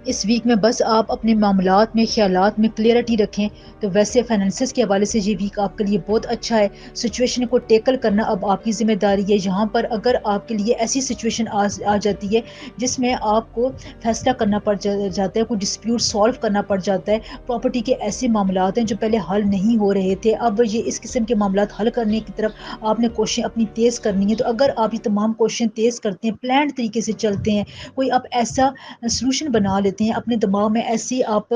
Speaker 1: اس ویک میں بس آپ اپنے معاملات میں، خیالات میں کلیئرٹی رکھیں۔ تو ویسے فائنینسز کے حوالے سے یہ ویک آپ کے لیے بہت اچھا ہے۔ سچویشن کو ٹیکل کرنا اب آپ کی ذمہ داری ہے۔ یہاں پر اگر آپ کے لیے ایسی سچویشن آ جاتی ہے جس میں آپ کو فیصلہ کرنا پڑ جاتا ہے، کوئی ڈسپیوٹ سالو کرنا پڑ جاتا ہے، پراپرٹی کے ایسے معاملات ہیں جو پہلے حل نہیں ہو رہے تھے، اب یہ اس قسم کے معاملات حل کرنے کی طرف آپ نے کوششیں اپنی تیز کرنی ہے۔ تو اگر آپ یہ تمام کوششیں تیز کرتے ہیں، پلانڈ طریقے سے چلتے ہیں، کوئی آپ ایسا سلوشن بنا لیتے ہیں اپنے دماغ میں، ایسی آپ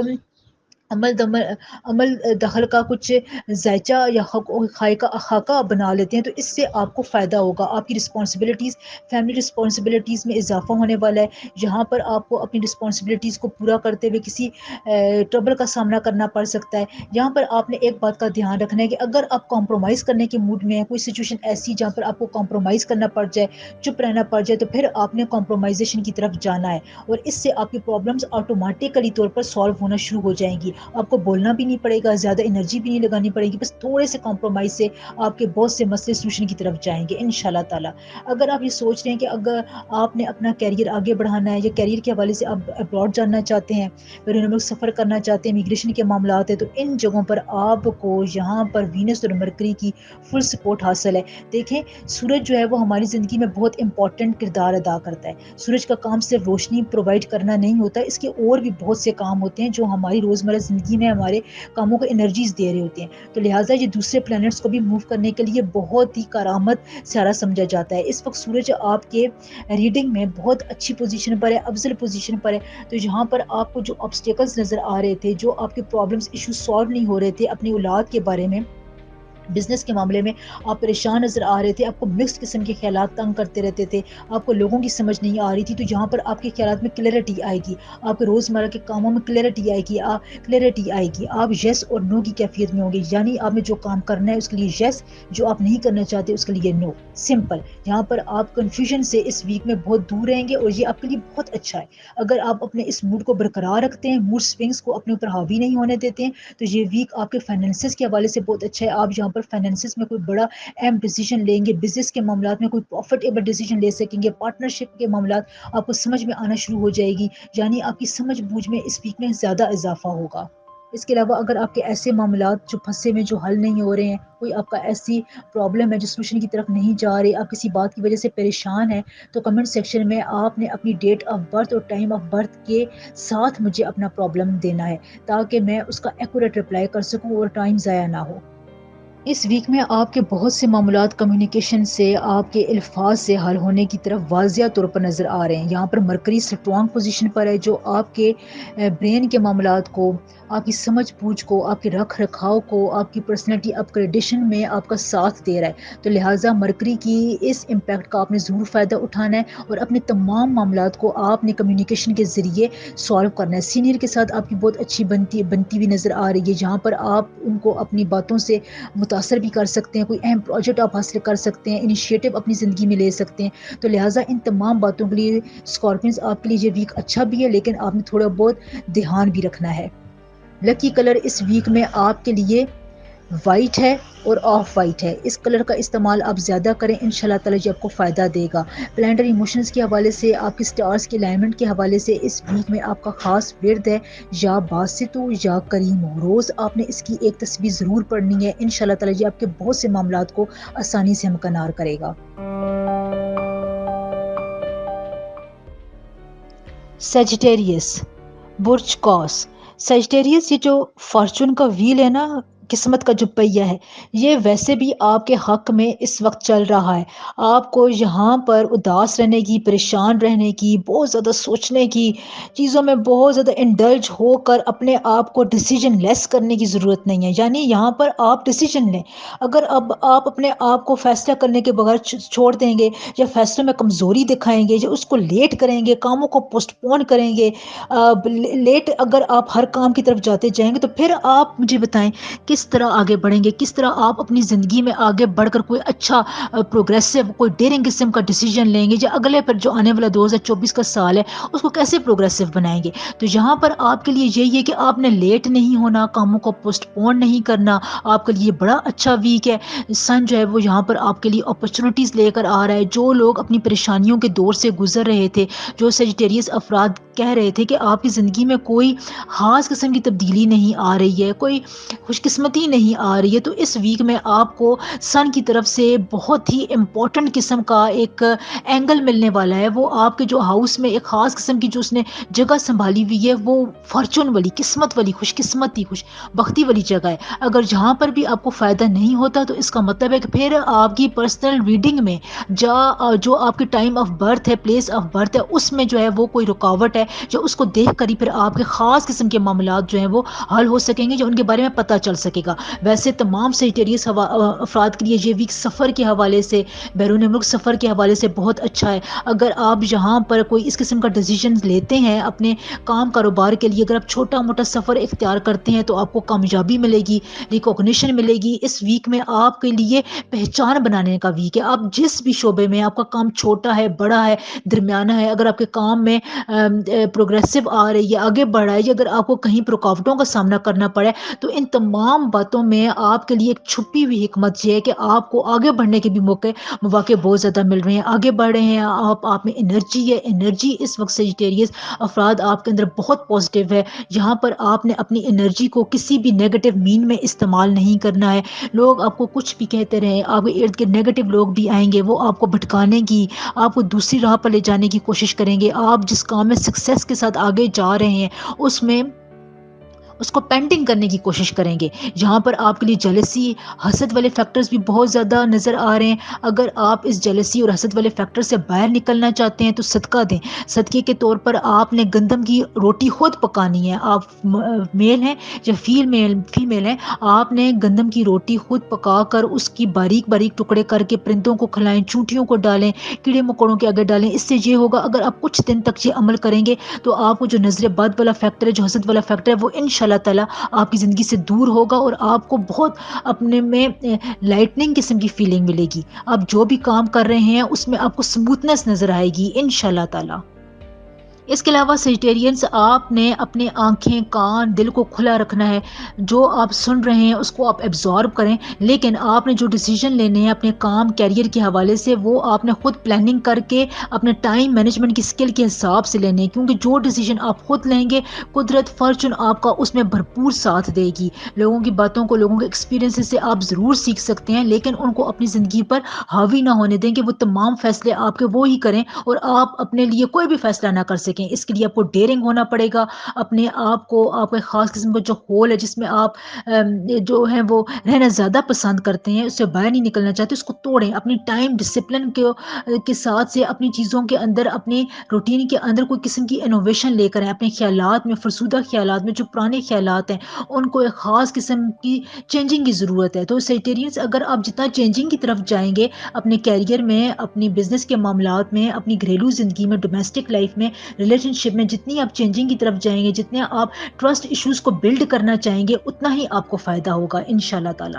Speaker 1: عمل دخل کا کچھ ذائچہ یا خاکہ بنا لیتے ہیں، تو اس سے آپ کو فائدہ ہوگا۔ آپ کی رسپانسبلٹیز، فیملی رسپانسبلٹیز میں اضافہ ہونے والا ہے۔ یہاں پر آپ کو اپنی رسپانسبلٹیز کو پورا کرتے ہوئے کسی ٹربل کا سامنا کرنا پڑ سکتا ہے۔ یہاں پر آپ نے ایک بات کا دھیان رکھنا ہے کہ اگر آپ کمپرومائز کرنے کے موڈ میں ہیں، کوئی سچویشن ایسی جہاں پر آپ کو کمپرومائز کرنا پڑ جائے، چپ رہنا پڑ جائے، تو پھر آپ نے کمپرومائزیشن کی طرف جانا ہے، اور اس سے آپ کی پرابلمس آٹومیٹکلی طور پر سالو ہونا شروع ہو جائیں گی۔ آپ کو بولنا بھی نہیں پڑے گا، زیادہ انرجی بھی نہیں لگانی پڑے گی، بس تھوڑے سے کمپرومائز سے آپ کے بہت سے مسئلے سولوشن کی طرف جائیں گے انشاءاللہ تعالی۔ اگر آپ یہ سوچ رہے ہیں کہ اگر آپ نے اپنا کیریئر آگے بڑھانا ہے یا کیریئر کے حوالے سے آپ ابراڈ جانا چاہتے ہیں، بیرون ملک سفر کرنا چاہتے ہیں، امیگریشن کے معاملات ہیں، تو ان جگہوں پر آپ کو یہاں پر وینس اور مرکری کی فل سپورٹ حاصل ہے۔ دیکھیں، سورج جو ہے وہ ہماری زندگی میں بہت امپورٹنٹ کردار ادا کرتا ہے۔ سورج کا کام صرف روشنی پرووائڈ کرنا نہیں ہوتا، اس کے اور بھی بہت سے کام ہوتے ہیں جو ہماری روزمرہ زندگی میں ہمارے کاموں کو انرجیز دے رہے ہوتے ہیں۔ تو لہٰذا یہ دوسرے پلانٹس کو بھی موو کرنے کے لیے بہت ہی کارآمد سیارہ سمجھا جاتا ہے۔ اس وقت سورج آپ کے ریڈنگ میں بہت اچھی پوزیشن پر ہے، افضل پوزیشن پر ہے۔ تو یہاں پر آپ کو جو آبسٹیکلز نظر آ رہے تھے، جو آپ کے پرابلمس، ایشوز سالو نہیں ہو رہے تھے اپنی اولاد کے بارے میں، بزنس کے معاملے میں آپ پریشان نظر آ رہے تھے، آپ کو مکس قسم کے خیالات تنگ کرتے رہتے تھے، آپ کو لوگوں کی سمجھ نہیں آ رہی تھی، تو یہاں پر آپ کے خیالات میں کلیئرٹی آئے گی، آپ کے روزمرہ کے کاموں میں کلیئرٹی آئے گی، آپ یس اور نو کی کیفیت میں ہوں گے، یعنی آپ نے جو کام کرنا ہے اس کے لیے یس، جو آپ نہیں کرنا چاہتے اس کے لیے نو، سمپل۔ یہاں پر آپ کنفیوژن سے اس ویک میں بہت دور رہیں گے، اور یہ آپ کے لیے بہت اچھا ہے۔ اگر آپ اپنے اس موڈ کو برقرار رکھتے ہیں، موڈ سوئنگس کو اپنے اوپر حاوی نہیں ہونے دیتے ہیں، تو یہ ویک آپ کے فائنینسز کے حوالے سے بہت اچھا ہے۔ آپ یہاں پر فائنینسز میں کوئی بڑا اہم ڈیسیژن لیں گے، بزنس کے معاملات میں کوئی پروفیٹیبل ڈیسیژن لے سکیں گے، پارٹنرشپ کے معاملات آپ کو سمجھ میں آنا شروع ہو جائے گی، یعنی آپ کی سمجھ بوجھ میں اس ویک میں زیادہ اضافہ ہوگا۔ اس کے علاوہ اگر آپ کے ایسے معاملات جو پھنسے میں جو حل نہیں ہو رہے ہیں، کوئی آپ کا ایسی پرابلم ہے جو سولوشن کی طرف نہیں جا رہی، آپ کسی بات کی وجہ سے پریشان ہیں، تو کمنٹ سیکشن میں آپ نے اپنی ڈیٹ آف برتھ اور ٹائم آف برتھ کے ساتھ مجھے اپنا پرابلم دینا ہے، تاکہ میں اس کا ایکوریٹ رپلائی کر سکوں اور ٹائم ضائع نہ ہو۔ اس ویک میں آپ کے بہت سے معاملات کمیونیکیشن سے، آپ کے الفاظ سے حل ہونے کی طرف واضح طور پر نظر آ رہے ہیں۔ یہاں پر مرکری اسٹرانگ پوزیشن پر ہے، جو آپ کے برین کے معاملات کو، آپ کی سمجھ بوجھ کو، آپ کے رکھ رکھاؤ کو، آپ کی پرسنالٹی اپ گریڈیشن میں آپ کا ساتھ دے رہا ہے۔ تو لہٰذا مرکری کی اس امپیکٹ کا آپ نے ضرور فائدہ اٹھانا ہے، اور اپنے تمام معاملات کو آپ نے کمیونیکیشن کے ذریعے سالو کرنا ہے۔ سینئر کے ساتھ آپ کی بہت اچھی بنتی ہوئی نظر آ رہی ہے، جہاں پر آپ ان کو اپنی باتوں سے متاثر بھی کر سکتے ہیں، کوئی اہم پروجیکٹ آپ حاصل کر سکتے ہیں، انیشیٹو اپنی زندگی میں لے سکتے ہیں. تو لہٰذا ان تمام باتوں کے لیے اسکارپینز آپ کے لیے یہ ویک اچھا بھی ہے، لیکن آپ نے تھوڑا بہت دھیان بھی رکھنا ہے. لکی کلر اس ویک میں آپ کے لیے وائٹ ہے اور آف وائٹ ہے. اس کلر کا استعمال آپ زیادہ کریں، انشاءاللہ تعالی یہ آپ کو فائدہ دے گا. پلانٹر ایموشنز کے حوالے سے، آپ کے سٹارز کے الائنمنٹ کے حوالے سے اس ویک میں آپ کا خاص ورد ہے یا باسطو یا کریم ہو. روز آپ نے اس کی ایک تصویر ضرور پڑھنی ہے، انشاءاللہ تعالی یہ آپ کے بہت سے معاملات کو آسانی سے ہمکنار کرے گا. سیجیٹیریس، برج قوس. سیجیٹیریس یہ جو فارچون کا ویل ہے نا، قسمت کا جو پہیہ ہے، یہ ویسے بھی آپ کے حق میں اس وقت چل رہا ہے. آپ کو یہاں پر اداس رہنے کی، پریشان رہنے کی، بہت زیادہ سوچنے کی، چیزوں میں بہت زیادہ انڈلج ہو کر اپنے آپ کو ڈیسیجن لیس کرنے کی ضرورت نہیں ہے. یعنی یہاں پر آپ ڈیسیجن لیں. اگر اب آپ اپنے آپ کو فیصلہ کرنے کے بغیر چھوڑ دیں گے یا فیصلوں میں کمزوری دکھائیں گے یا اس کو لیٹ کریں گے، کاموں کو پوسٹ پون کریں گے، لیٹ اگر آپ ہر کام کی طرف جاتے جائیں گے، تو پھر آپ مجھے بتائیں کس طرح آگے بڑھیں گے، کس طرح آپ اپنی زندگی میں آگے بڑھ کر کوئی اچھا پروگریسو، کوئی ڈیرنگ قسم کا ڈیسیجن لیں گے، یا اگلے پر جو آنے والا 2024 کا سال ہے اس کو کیسے پروگریسو بنائیں گے. تو یہاں پر آپ کے لیے یہی ہے کہ آپ نے لیٹ نہیں ہونا، کاموں کو پوسٹ پون نہیں کرنا. آپ کے لیے بڑا اچھا ویک ہے. سن جو ہے وہ یہاں پر آپ کے لیے اپرچونیٹیز لے کر آ رہا ہے. جو لوگ اپنی پریشانیوں کے دور سے گزر رہے تھے، جو سیجیٹیریس افراد کہہ رہے تھے کہ آپ کی زندگی میں کوئی خاص قسم کی تبدیلی نہیں آ رہی ہے، کوئی خوش قسمتی نہیں آ رہی ہے، تو اس ویک میں آپ کو سن کی طرف سے بہت ہی امپورٹنٹ قسم کا ایک اینگل ملنے والا ہے. وہ آپ کے جو ہاؤس میں ایک خاص قسم کی جو اس نے جگہ سنبھالی ہوئی ہے، وہ فارچون والی، قسمت والی، خوش قسمتی، خوش بختی والی جگہ ہے. اگر جہاں پر بھی آپ کو فائدہ نہیں ہوتا تو اس کا مطلب ہے کہ پھر آپ کی پرسنل ریڈنگ میں جو آپ کے ٹائم آف برتھ ہے، پلیس آف برتھ ہے، اس میں جو ہے وہ کوئی رکاوٹ ہے، جو اس کو دیکھ کر ہی پھر آپ کے خاص قسم کے معاملات جو ہیں وہ حل ہو سکیں گے، جو ان کے بارے میں پتہ چل سکے گا. ویسے تمام سیجیٹیریس افراد کے لیے یہ ویک سفر کے حوالے سے، بیرون ملک سفر کے حوالے سے بہت اچھا ہے. اگر آپ یہاں پر کوئی اس قسم کا ڈیسیجن لیتے ہیں اپنے کام کاروبار کے لیے، اگر آپ چھوٹا موٹا سفر اختیار کرتے ہیں تو آپ کو کامیابی ملے گی، ریکوگنیشن ملے گی. اس ویک میں آپ کے لیے پہچان بنانے کا ویک ہے. آپ جس بھی شعبے میں، آپ کا کام چھوٹا ہے، بڑا ہے، درمیانہ ہے، اگر آپ کے کام میں پروگریسو آ رہی ہے، آگے بڑھ رہا ہے، یا اگر آپ کو کہیں رکاوٹوں کا سامنا کرنا پڑے، تو ان تمام باتوں میں آپ کے لیے ایک چھپی ہوئی حکمت یہ ہے کہ آپ کو آگے بڑھنے کے بھی مواقع بہت زیادہ مل رہے ہیں. آگے بڑھ رہے ہیں آپ میں انرجی ہے. انرجی اس وقت سیجیٹیریس افراد آپ کے اندر بہت پازیٹیو ہے. یہاں پر آپ نے اپنی انرجی کو کسی بھی نیگیٹو مین میں استعمال نہیں کرنا ہے. لوگ آپ کو کچھ بھی کہتے رہے، آپ کے ارد گرد نیگیٹو لوگ بھی آئیں گے، وہ آپ کو بھٹکانے کی، آپ کو دوسری راہ پر لے جانے کی کوشش کریں گے. آپ جس کام میں سکسیس کے ساتھ آگے جا رہے ہیں اس کو پینٹنگ کرنے کی کوشش کریں گے. یہاں پر آپ کے لیے جیلسی، حسد والے فیکٹرز بھی بہت زیادہ نظر آ رہے ہیں. اگر آپ اس جیلسی اور حسد والے فیکٹر سے باہر نکلنا چاہتے ہیں تو صدقہ دیں. صدقے کے طور پر آپ نے گندم کی روٹی خود پکانی ہے. آپ میل ہیں یا فیمیل ہیں، آپ نے گندم کی روٹی خود پکا کر اس کی باریک باریک ٹکڑے کر کے پرندوں کو کھلائیں، چونٹیوں کو ڈالیں، کیڑے مکوڑوں کے آگے ڈالیں. اس سے یہ ہوگا اگر آپ کچھ دن تک یہ عمل کریں گے تو آپ کو جو نظر بد والا فیکٹر ہے، جو حسد والا فیکٹر ہے، وہ انشاءاللہ تعالی آپ کی زندگی سے دور ہوگا اور آپ کو بہت اپنے میں لائٹننگ قسم کی فیلنگ ملے گی. آپ جو بھی کام کر رہے ہیں اس میں آپ کو سموتھنس نظر آئے گی انشاءاللہ تعالی. اس کے علاوہ سیجیٹیرینز، آپ نے اپنے آنکھیں، کان، دل کو کھلا رکھنا ہے. جو آپ سن رہے ہیں اس کو آپ ایبزارب کریں، لیکن آپ نے جو ڈیسیجن لینے ہیں اپنے کام، کیریئر کے حوالے سے، وہ آپ نے خود پلاننگ کر کے اپنے ٹائم مینجمنٹ کی اسکل کے حساب سے لینے ہیں. کیونکہ جو ڈیسیجن آپ خود لیں گے، قدرت، فارچون آپ کا اس میں بھرپور ساتھ دے گی. لوگوں کی باتوں کو، لوگوں کے ایکسپیرینس سے آپ ضرور سیکھ سکتے ہیں، لیکن ان کو اپنی زندگی پر حاوی نہ ہونے دیں کہ وہ تمام فیصلے آپ کے وہی کریں اور آپ اپنے لیے کوئی بھی فیصلہ نہ کر سکیں. اس کے لیے آپ کو ڈیرنگ ہونا پڑے گا. اپنے آپ کو، آپ کے خاص قسم کا جو ہول ہے جس میں آپ جو ہیں وہ رہنا زیادہ پسند کرتے ہیں، اس سے باہر نہیں نکلنا چاہتے، اس کو توڑیں. اپنی ٹائم ڈسپلن کے ساتھ سے اپنی چیزوں کے اندر، اپنی روٹین کے اندر کوئی قسم کی انوویشن لے کر آئیں. اپنے خیالات میں، فرسودہ خیالات میں، جو پرانے خیالات ہیں ان کو ایک خاص قسم کی چینجنگ کی ضرورت ہے. تو سیجیٹیرینز، اگر آپ جتنا چینجنگ کی طرف جائیں گے اپنے کیریئر میں، اپنی بزنس کے معاملات میں، اپنی گھریلو زندگی میں، ڈومیسٹک لائف میں، ریلیشن شپ میں، جتنی آپ چینجنگ کی طرف جائیں گے، جتنے آپ ٹرسٹ ایشوز کو بلڈ کرنا چاہیں گے، اتنا ہی آپ کو فائدہ ہوگا انشاءاللہ تعالی.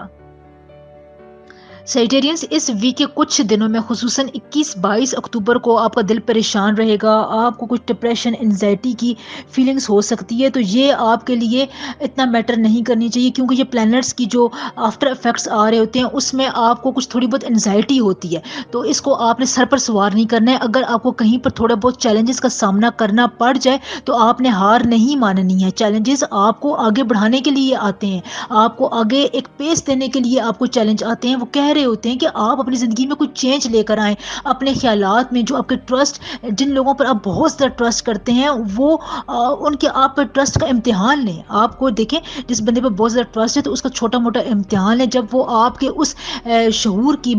Speaker 1: سیجیٹیرینس اس ویک کے کچھ دنوں میں خصوصاً 21-22 اکتوبر کو آپ کا دل پریشان رہے گا، آپ کو کچھ ڈپریشن انزائٹی کی فیلنگس ہو سکتی ہے، تو یہ آپ کے لیے اتنا میٹر نہیں کرنی چاہیے، کیونکہ یہ پلانٹس کی جو آفٹر افیکٹس آ رہے ہوتے ہیں اس میں آپ کو کچھ تھوڑی بہت انزائٹی ہوتی ہے، تو اس کو آپ نے سر پر سوار نہیں کرنا ہے۔ اگر آپ کو کہیں پر تھوڑا بہت چیلنجز کا سامنا کرنا پڑ جائے تو آپ نے ہار نہیں ماننی ہے۔ چیلنجز آپ کو آگے بڑھانے کے لیے آتے ہیں، آپ کو آگے ایک پیس دینے کے لیے آپ کو چیلنج آتے ہیں، وہ کہہ رہے ہوتے ہیں کہ آپ اپنی زندگی میں کچھ چینج لے کر آئیں، اپنے خیالات میں جو آپ کے ٹرسٹ، جن لوگوں پر آپ بہت زیادہ ٹرسٹ کرتے ہیں وہ ان کے آپ پر ٹرسٹ کا امتحان لیں۔ آپ کو دیکھیں، جس بندے پر بہت زیادہ ٹرسٹ ہے تو اس کا چھوٹا موٹا امتحان ہے، جب وہ آپ کے اس شعور کی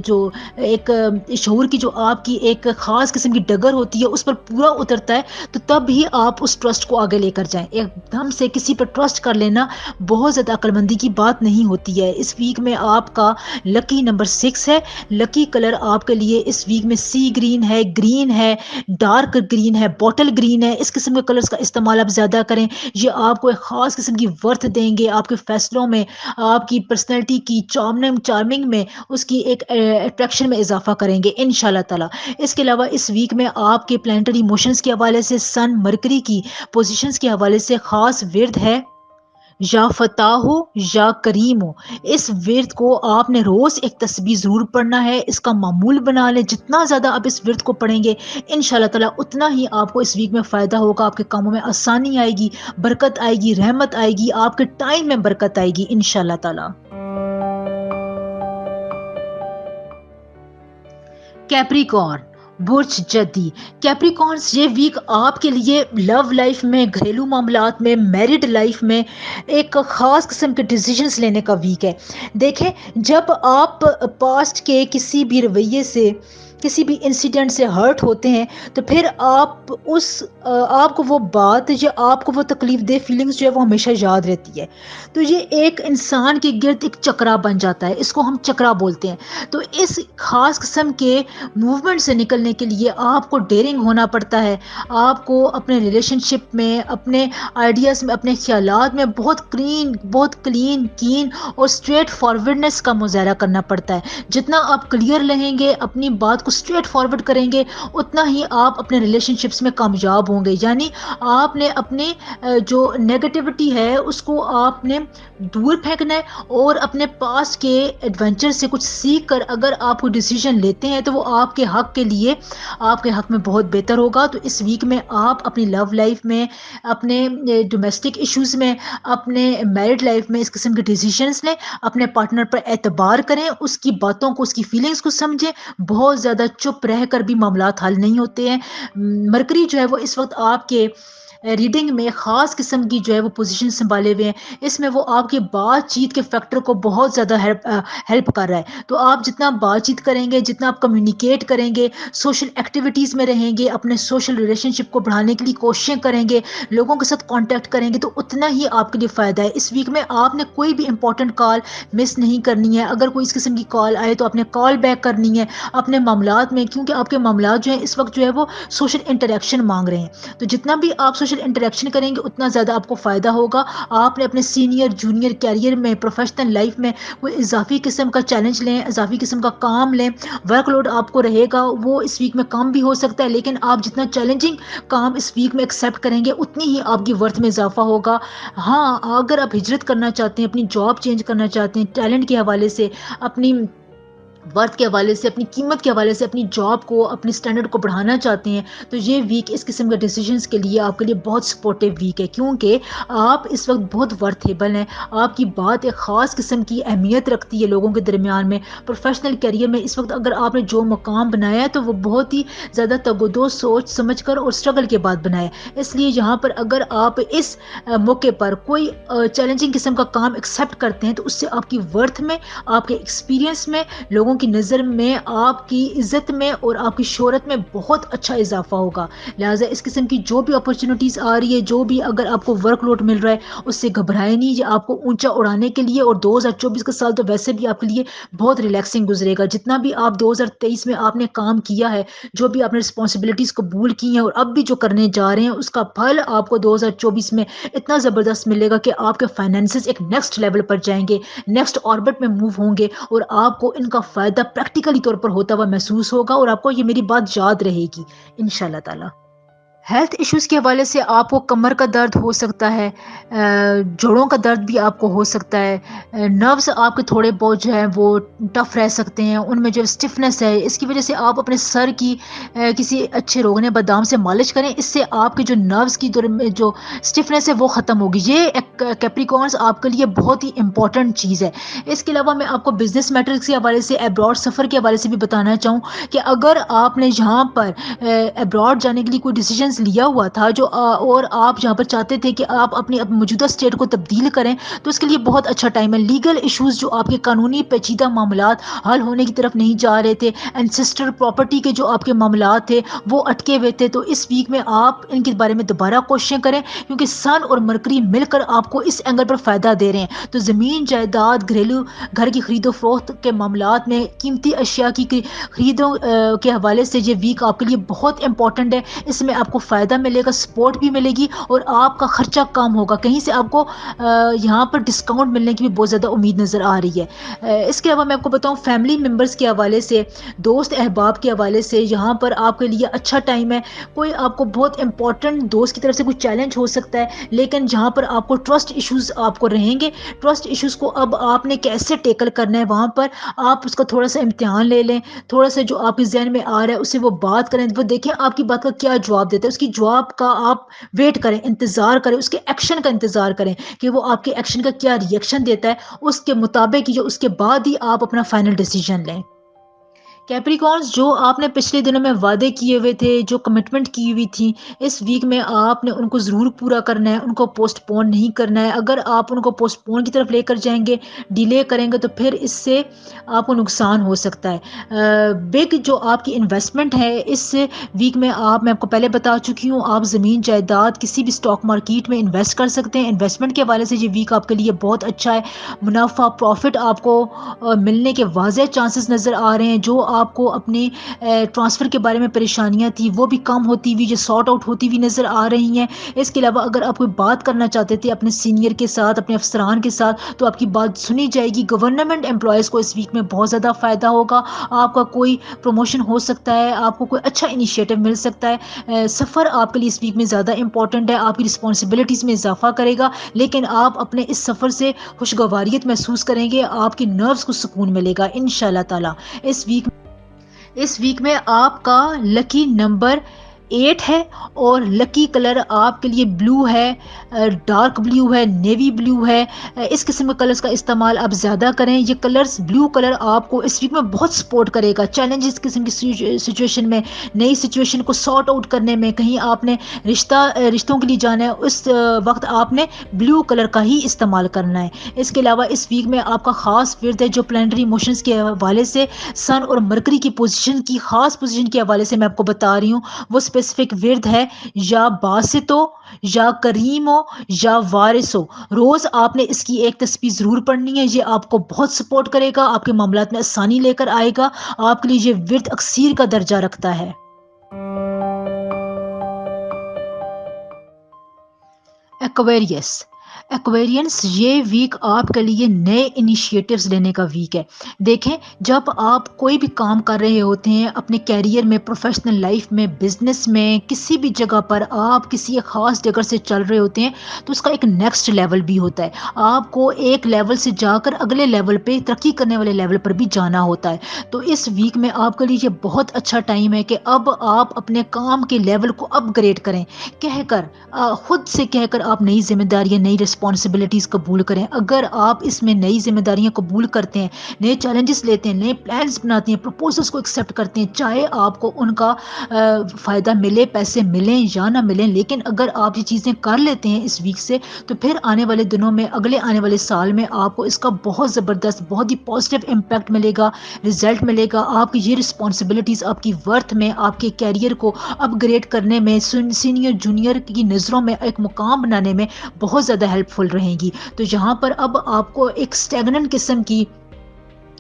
Speaker 1: جو ایک شعور کی جو آپ کی ایک خاص قسم کی ڈگر ہوتی ہے اس پر پورا اترتا ہے تو تب ہی آپ اس ٹرسٹ کو آگے لے کر جائیں۔ ایک دم سے کسی پر ٹرسٹ کر لینا بہت زیادہ عقل مندی کی بات نہیں ہوتی ہے۔ اس ویک میں آپ کا لکی نمبر 6 ہے، لکی کلر آپ کے لیے اس ویک میں سی گرین ہے، ڈارک گرین ہے، بوٹل گرین ہے، اس قسم کے کلرز کا استعمال آپ زیادہ کریں، یہ آپ کو ایک خاص قسم کی ورتھ دیں گے، آپ کے فیصلوں میں، آپ کی پرسنالٹی کی چارمنگ میں، اس کی ایک اٹریکشن میں اضافہ کریں گے انشاءاللہ تعالی۔ اس کے علاوہ اس ویک میں آپ کے پلانٹری موشنز کے حوالے سے سن مرکری کی پوزیشنز کے حوالے سے خاص ورد ہے یا فتح ہو یا کریم ہو۔ اس ورد کو آپ نے روز ایک تسبیح ضرور پڑھنا ہے، اس کا معمول بنا لیں، جتنا زیادہ آپ اس ورد کو پڑھیں گے انشاءاللہ تعالی اتنا ہی آپ کو اس ویک میں فائدہ ہوگا، آپ کے کاموں میں آسانی آئے گی، برکت آئے گی، رحمت آئے گی، آپ کے ٹائم میں برکت آئے گی انشاءاللہ تعالی۔ کیپریکارن برج جدی، کیپریکارنز یہ ویک آپ کے لیے لو لائف میں، گھریلو معاملات میں، میرڈ لائف میں ایک خاص قسم کے ڈیسیجنز لینے کا ویک ہے۔ دیکھیں، جب آپ پاسٹ کے کسی بھی رویے سے، کسی بھی انسیڈنٹ سے ہرٹ ہوتے ہیں تو پھر آپ کو وہ بات یا آپ کو وہ تکلیف دہ فیلنگز جو ہے وہ ہمیشہ یاد رہتی ہے، تو یہ ایک انسان کے گرد ایک چکرا بن جاتا ہے، اس کو ہم چکرا بولتے ہیں۔ تو اس خاص قسم کے موومنٹ سے نکلنے کے لیے آپ کو ڈیرنگ ہونا پڑتا ہے، آپ کو اپنے ریلیشن شپ میں، اپنے آئیڈیاز میں، اپنے خیالات میں بہت کلین کین اور اسٹریٹ فارورڈنس کا مظاہرہ کرنا پڑتا ہے۔ جتنا آپ کلیئر رہیں گے، اپنی بات کو اسٹریٹ فارورڈ کریں گے، اتنا ہی آپ اپنے ریلیشن شپس میں کامیاب ہوں گے۔ یعنی آپ نے اپنے جو نیگیٹیوٹی ہے اس کو آپ نے دور پھینکنا ہے، اور اپنے پاس کے ایڈونچر سے کچھ سیکھ کر اگر آپ کو ڈیسیجن لیتے ہیں تو وہ آپ کے حق کے لیے، آپ کے حق میں بہت بہتر ہوگا۔ تو اس ویک میں آپ اپنی لو لائف میں، اپنے ڈومیسٹک ایشوز میں، اپنے میرڈ لائف میں اس قسم کے ڈیسیجنز لیں، اپنے پارٹنر پر اعتبار کریں، اس کی باتوں کو، اس کی فیلنگز کو سمجھیں، بہت زیادہ چپ رہ کر بھی معاملات حل نہیں ہوتے ہیں۔ مرکری جو ہے وہ اس وقت آپ کے ریڈنگ میں خاص قسم کی جو ہے وہ پوزیشن سنبھالے ہوئے ہیں، اس میں وہ آپ کی بات چیت کے فیکٹر کو بہت زیادہ ہیلپ کر رہا ہے۔ تو آپ جتنا بات چیت کریں گے، جتنا آپ کمیونیکیٹ کریں گے، سوشل ایکٹیویٹیز میں رہیں گے، اپنے سوشل ریلیشن شپ کو بڑھانے کے لیے کوششیں کریں گے، لوگوں کے ساتھ کانٹیکٹ کریں گے، تو اتنا ہی آپ کے لیے فائدہ ہے۔ اس ویک میں آپ نے کوئی بھی امپورٹنٹ کال مس نہیں کرنی ہے، اگر کوئی اس قسم کی کال آئے تو آپ نے کال بیک کرنی ہے اپنے معاملات میں، کیونکہ آپ کے معاملات جو ہیں اس وقت جو ہے وہ سوشل انٹریکشن مانگ رہے ہیں، تو جتنا بھی آپ سوشل انٹریکشن کریں گے اتنا زیادہ آپ کو فائدہ ہوگا۔ آپ نے اپنے سینئر جونیئر کیریئر میں، پروفیشنل لائف میں کوئی اضافی قسم کا چیلنج لیں، اضافی قسم کا کام لیں، ورک لوڈ آپ کو رہے گا، وہ اس ویک میں کم بھی ہو سکتا ہے، لیکن آپ جتنا چیلنجنگ کام اس ویک میں ایکسیپٹ کریں گے اتنی ہی آپ کی ورتھ میں اضافہ ہوگا۔ ہاں، اگر آپ ہجرت کرنا چاہتے ہیں، اپنی جاب چینج کرنا چاہتے ہیں، ٹیلنٹ کے حوالے سے، اپنی ورتھ کے حوالے سے، اپنی قیمت کے حوالے سے، اپنی جاب کو، اپنی سٹینڈرڈ کو بڑھانا چاہتے ہیں، تو یہ ویک اس قسم کے ڈیسیجنز کے لیے آپ کے لیے بہت سپورٹیو ویک ہے، کیونکہ آپ اس وقت بہت ورتھیبل ہیں، آپ کی بات ایک خاص قسم کی اہمیت رکھتی ہے لوگوں کے درمیان میں۔ پروفیشنل کیریئر میں اس وقت اگر آپ نے جو مقام بنایا ہے تو وہ بہت ہی زیادہ تگ و دو سوچ سمجھ کر اور اسٹرگل کے بعد بنایا ہے، اس لیے یہاں پر اگر آپ اس موقع پر کوئی چیلنجنگ قسم کا کام ایکسیپٹ کرتے ہیں تو اس سے آپ کی ورتھ میں، آپ کے ایکسپیرینس میں، لوگوں کی نظر میں آپ کی عزت میں اور آپ کی شہرت میں بہت اچھا اضافہ ہوگا. لہٰذا اس قسم کی جو بھی اپرچونیٹیز آ رہی ہے، جو بھی اگر آپ کو ورک لوڈ مل رہا ہے، اس سے گھبرائے نہیں. یہ آپ کو اونچا اڑانے کے لیے، اور 2024 کا سال تو ویسے بھی آپ کے لیے بہت ریلیکسنگ گزرے گا. جتنا بھی آپ 2023 میں آپ نے کام کیا ہے، جو بھی آپ نے رسپانسبلٹیز قبول کی ہیں اور اب بھی جو کرنے جا رہے ہیں، اس کا پھل آپ کو 2024 میں اتنا زبردست ملے گا کہ آپ کے فائنینسز ایک نیکسٹ لیول پر جائیں گے، نیکسٹ آربٹ میں موو ہوں گے، اور آپ کو ان کا فائدہ پریکٹیکلی طور پر ہوتا ہوا محسوس ہوگا، اور آپ کو یہ میری بات یاد رہے گی انشاءاللہ تعالی. ہیلتھ ایشوز کے حوالے سے آپ کو کمر کا درد ہو سکتا ہے، جوڑوں کا درد بھی آپ کو ہو سکتا ہے، نروز آپ کے تھوڑے بہت جو ہیں وہ ٹف رہ سکتے ہیں، ان میں جو اسٹفنس ہے، اس کی وجہ سے آپ اپنے سر کی کسی اچھے روغن بادام سے مالش کریں. اس سے آپ کے جو نروز کی جو اسٹفنس ہے وہ ختم ہوگی. یہ کیپریکارنس آپ کے لیے بہت ہی امپورٹنٹ چیز ہے. اس کے علاوہ میں آپ کو بزنس میٹرکس کے حوالے سے، ابراڈ سفر کے حوالے سے بھی بتانا چاہوں کہ اگر آپ نے یہاں پر ابراڈ جانے کے لیے کوئی ڈیسیجنس لیا ہوا تھا، جو اور آپ جہاں پر چاہتے تھے کہ آپ اپنی موجودہ اسٹیٹ کو تبدیل کریں، تو اس کے لیے بہت اچھا ٹائم ہے. لیگل ایشوز جو آپ کے قانونی پیچیدہ معاملات حل ہونے کی طرف نہیں جا رہے تھے، اینسسٹر پراپرٹی کے جو آپ کے معاملات تھے وہ اٹکے ہوئے تھے، تو اس ویک میں آپ ان کے بارے میں دوبارہ کوششیں کریں، کیونکہ سن اور مرکری مل کر آپ کو اس اینگل پر فائدہ دے رہے ہیں. تو زمین جائیداد، گھریلو گھر کی خرید و فروخت کے معاملات میں، قیمتی اشیاء کی خریدوں کے حوالے سے یہ ویک آپ کے لیے بہت امپورٹنٹ ہے. اس میں آپ کو فائدہ ملے گا، سپورٹ بھی ملے گی، اور آپ کا خرچہ کم ہوگا. کہیں سے آپ کو یہاں پر ڈسکاؤنٹ ملنے کی بھی بہت زیادہ امید نظر آ رہی ہے. اس کے علاوہ میں آپ کو بتاؤں فیملی ممبرس کے حوالے سے، دوست احباب کے حوالے سے، یہاں پر آپ کے لیے اچھا ٹائم ہے. کوئی آپ کو بہت امپورٹنٹ دوست کی طرف سے کوئی چیلنج ہو سکتا ہے، لیکن جہاں پر آپ کو ٹرسٹ ایشوز آپ کو رہیں گے، ٹرسٹ ایشوز کو اب آپ نے کیسے ٹیکل کرنا ہے، وہاں پر آپ اس کا تھوڑا سا امتحان لے لیں. تھوڑا سا جو آپ کے ذہن میں آ رہا ہے اسے وہ بات کریں، وہ دیکھیں آپ کی بات کا کیا جواب دیتا ہے، اس کی جواب کا آپ ویٹ کریں، انتظار کریں، اس کے ایکشن کا انتظار کریں کہ وہ آپ کے ایکشن کا کیا ری ایکشن دیتا ہے. اس کے مطابق جو اس کے بعد ہی آپ اپنا فائنل ڈیسیجن لیں. کیپریکارنس، جو آپ نے پچھلے دنوں میں وعدے کیے ہوئے تھے، جو کمٹمنٹ کی ہوئی تھی، اس ویک میں آپ نے ان کو ضرور پورا کرنا ہے، ان کو پوسٹ پون نہیں کرنا ہے. اگر آپ ان کو پوسٹ پون کی طرف لے کر جائیں گے، ڈیلے کریں گے، تو پھر اس سے آپ کو نقصان ہو سکتا ہے. بگ جو آپ کی انویسٹمنٹ ہے اس ویک میں آپ کو پہلے بتا چکی ہوں، آپ زمین جائیداد کسی بھی اسٹاک مارکیٹ میں انویسٹ کر سکتے ہیں. انویسٹمنٹ کے حوالے سے یہ ویک آپ کے لیے بہت اچھا ہے. منافع، پروفٹ آپ کو ملنے کے واضح چانسز نظر آ رہے ہیں. جو آپ کو اپنی ٹرانسفر کے بارے میں پریشانیاں تھیں وہ بھی کم ہوتی ہوئی، جو سارٹ آؤٹ ہوتی ہوئی نظر آ رہی ہیں. اس کے علاوہ اگر آپ کوئی بات کرنا چاہتے تھے اپنے سینئر کے ساتھ، اپنے افسران کے ساتھ، تو آپ کی بات سنی جائے گی. گورنمنٹ امپلائیز کو اس ویک میں بہت زیادہ فائدہ ہوگا. آپ کا کوئی پروموشن ہو سکتا ہے، آپ کو کوئی اچھا انیشیٹو مل سکتا ہے. سفر آپ کے لیے اس ویک میں زیادہ امپورٹنٹ ہے، آپ کی رسپانسبلٹیز میں اضافہ کرے گا، لیکن آپ اپنے اس سفر سے خوشگواریت محسوس کریں گے، آپ کی نروز کو سکون ملے گا انشاءاللہ تعالی. اس ویک میں آپ کا لکی نمبر 8 ہے، اور لکی کلر آپ کے لیے بلو ہے، ڈارک بلو ہے، نیوی بلو ہے. اس قسم کے کلرز کا استعمال آپ زیادہ کریں. یہ کلرز، بلو کلر آپ کو اس ویک میں بہت سپورٹ کرے گا چیلنجز قسم کی سچویشن میں، نئی سچویشن کو سارٹ آؤٹ کرنے میں. کہیں آپ نے رشتوں کے لیے جانا ہے، اس وقت آپ نے بلو کلر کا ہی استعمال کرنا ہے. اس کے علاوہ اس ویک میں آپ کا خاص ورد ہے، جو پلانٹری موشنز کے حوالے سے سن اور مرکری کی پوزیشن کی، خاص پوزیشن کے حوالے سے میں آپ کو بتا رہی ہوں. وہ اسپیسیفک ورد ہے، یا باسطو، یا کریمو، یا وارثو. روز آپ نے اس کی ایک تسبیح ضرور پڑھنی ہے. یہ آپ کو بہت سپورٹ کرے گا، آپ کے معاملات میں آسانی لے کر آئے گا. آپ کے لیے یہ ورد اکثیر کا درجہ رکھتا ہے. ایکویرینس، یہ ویک آپ کے لیے نئے انیشیٹوز لینے کا ویک ہے. دیکھیں، جب آپ کوئی بھی کام کر رہے ہوتے ہیں اپنے کیریئر میں، پروفیشنل لائف میں، بزنس میں، کسی بھی جگہ پر آپ کسی ایک خاص جگہ سے چل رہے ہوتے ہیں، تو اس کا ایک نیکسٹ لیول بھی ہوتا ہے. آپ کو ایک لیول سے جا کر اگلے لیول پہ، ترقی کرنے والے لیول پر بھی جانا ہوتا ہے. تو اس ویک میں آپ کے لیے یہ بہت اچھا ٹائم ہے کہ اب آپ اپنے کام کے لیول کو اپ گریڈ کریں. خود سے کہہ کر آپ نئی ذمہ داریاں، نئی رسپانسبلٹیز قبول کریں. اگر آپ اس میں نئی ذمہ داریاں قبول کرتے ہیں، نئے چیلنجز لیتے ہیں، نئے پلانس بناتے ہیں، پروپوزلس کو ایکسیپٹ کرتے ہیں، چاہے آپ کو ان کا فائدہ ملے، پیسے ملیں یا نہ ملیں، لیکن اگر آپ یہ چیزیں کر لیتے ہیں اس ویک سے، تو پھر آنے والے دنوں میں، اگلے آنے والے سال میں آپ کو اس کا بہت زبردست، بہت ہی پازیٹیو امپیکٹ ملے گا، رزلٹ ملے گا. آپ کی یہ رسپانسبلٹیز آپ کی ورتھ میں، آپ کے کیریئر کو اپ گریڈ کرنے میں، سینئر جونیئر کی نظروں میں ایک مقام بنانے میں بہت زیادہ ہیلپ فل رہیں گی. تو یہاں پر اب آپ کو ایک اسٹیگننٹ قسم کی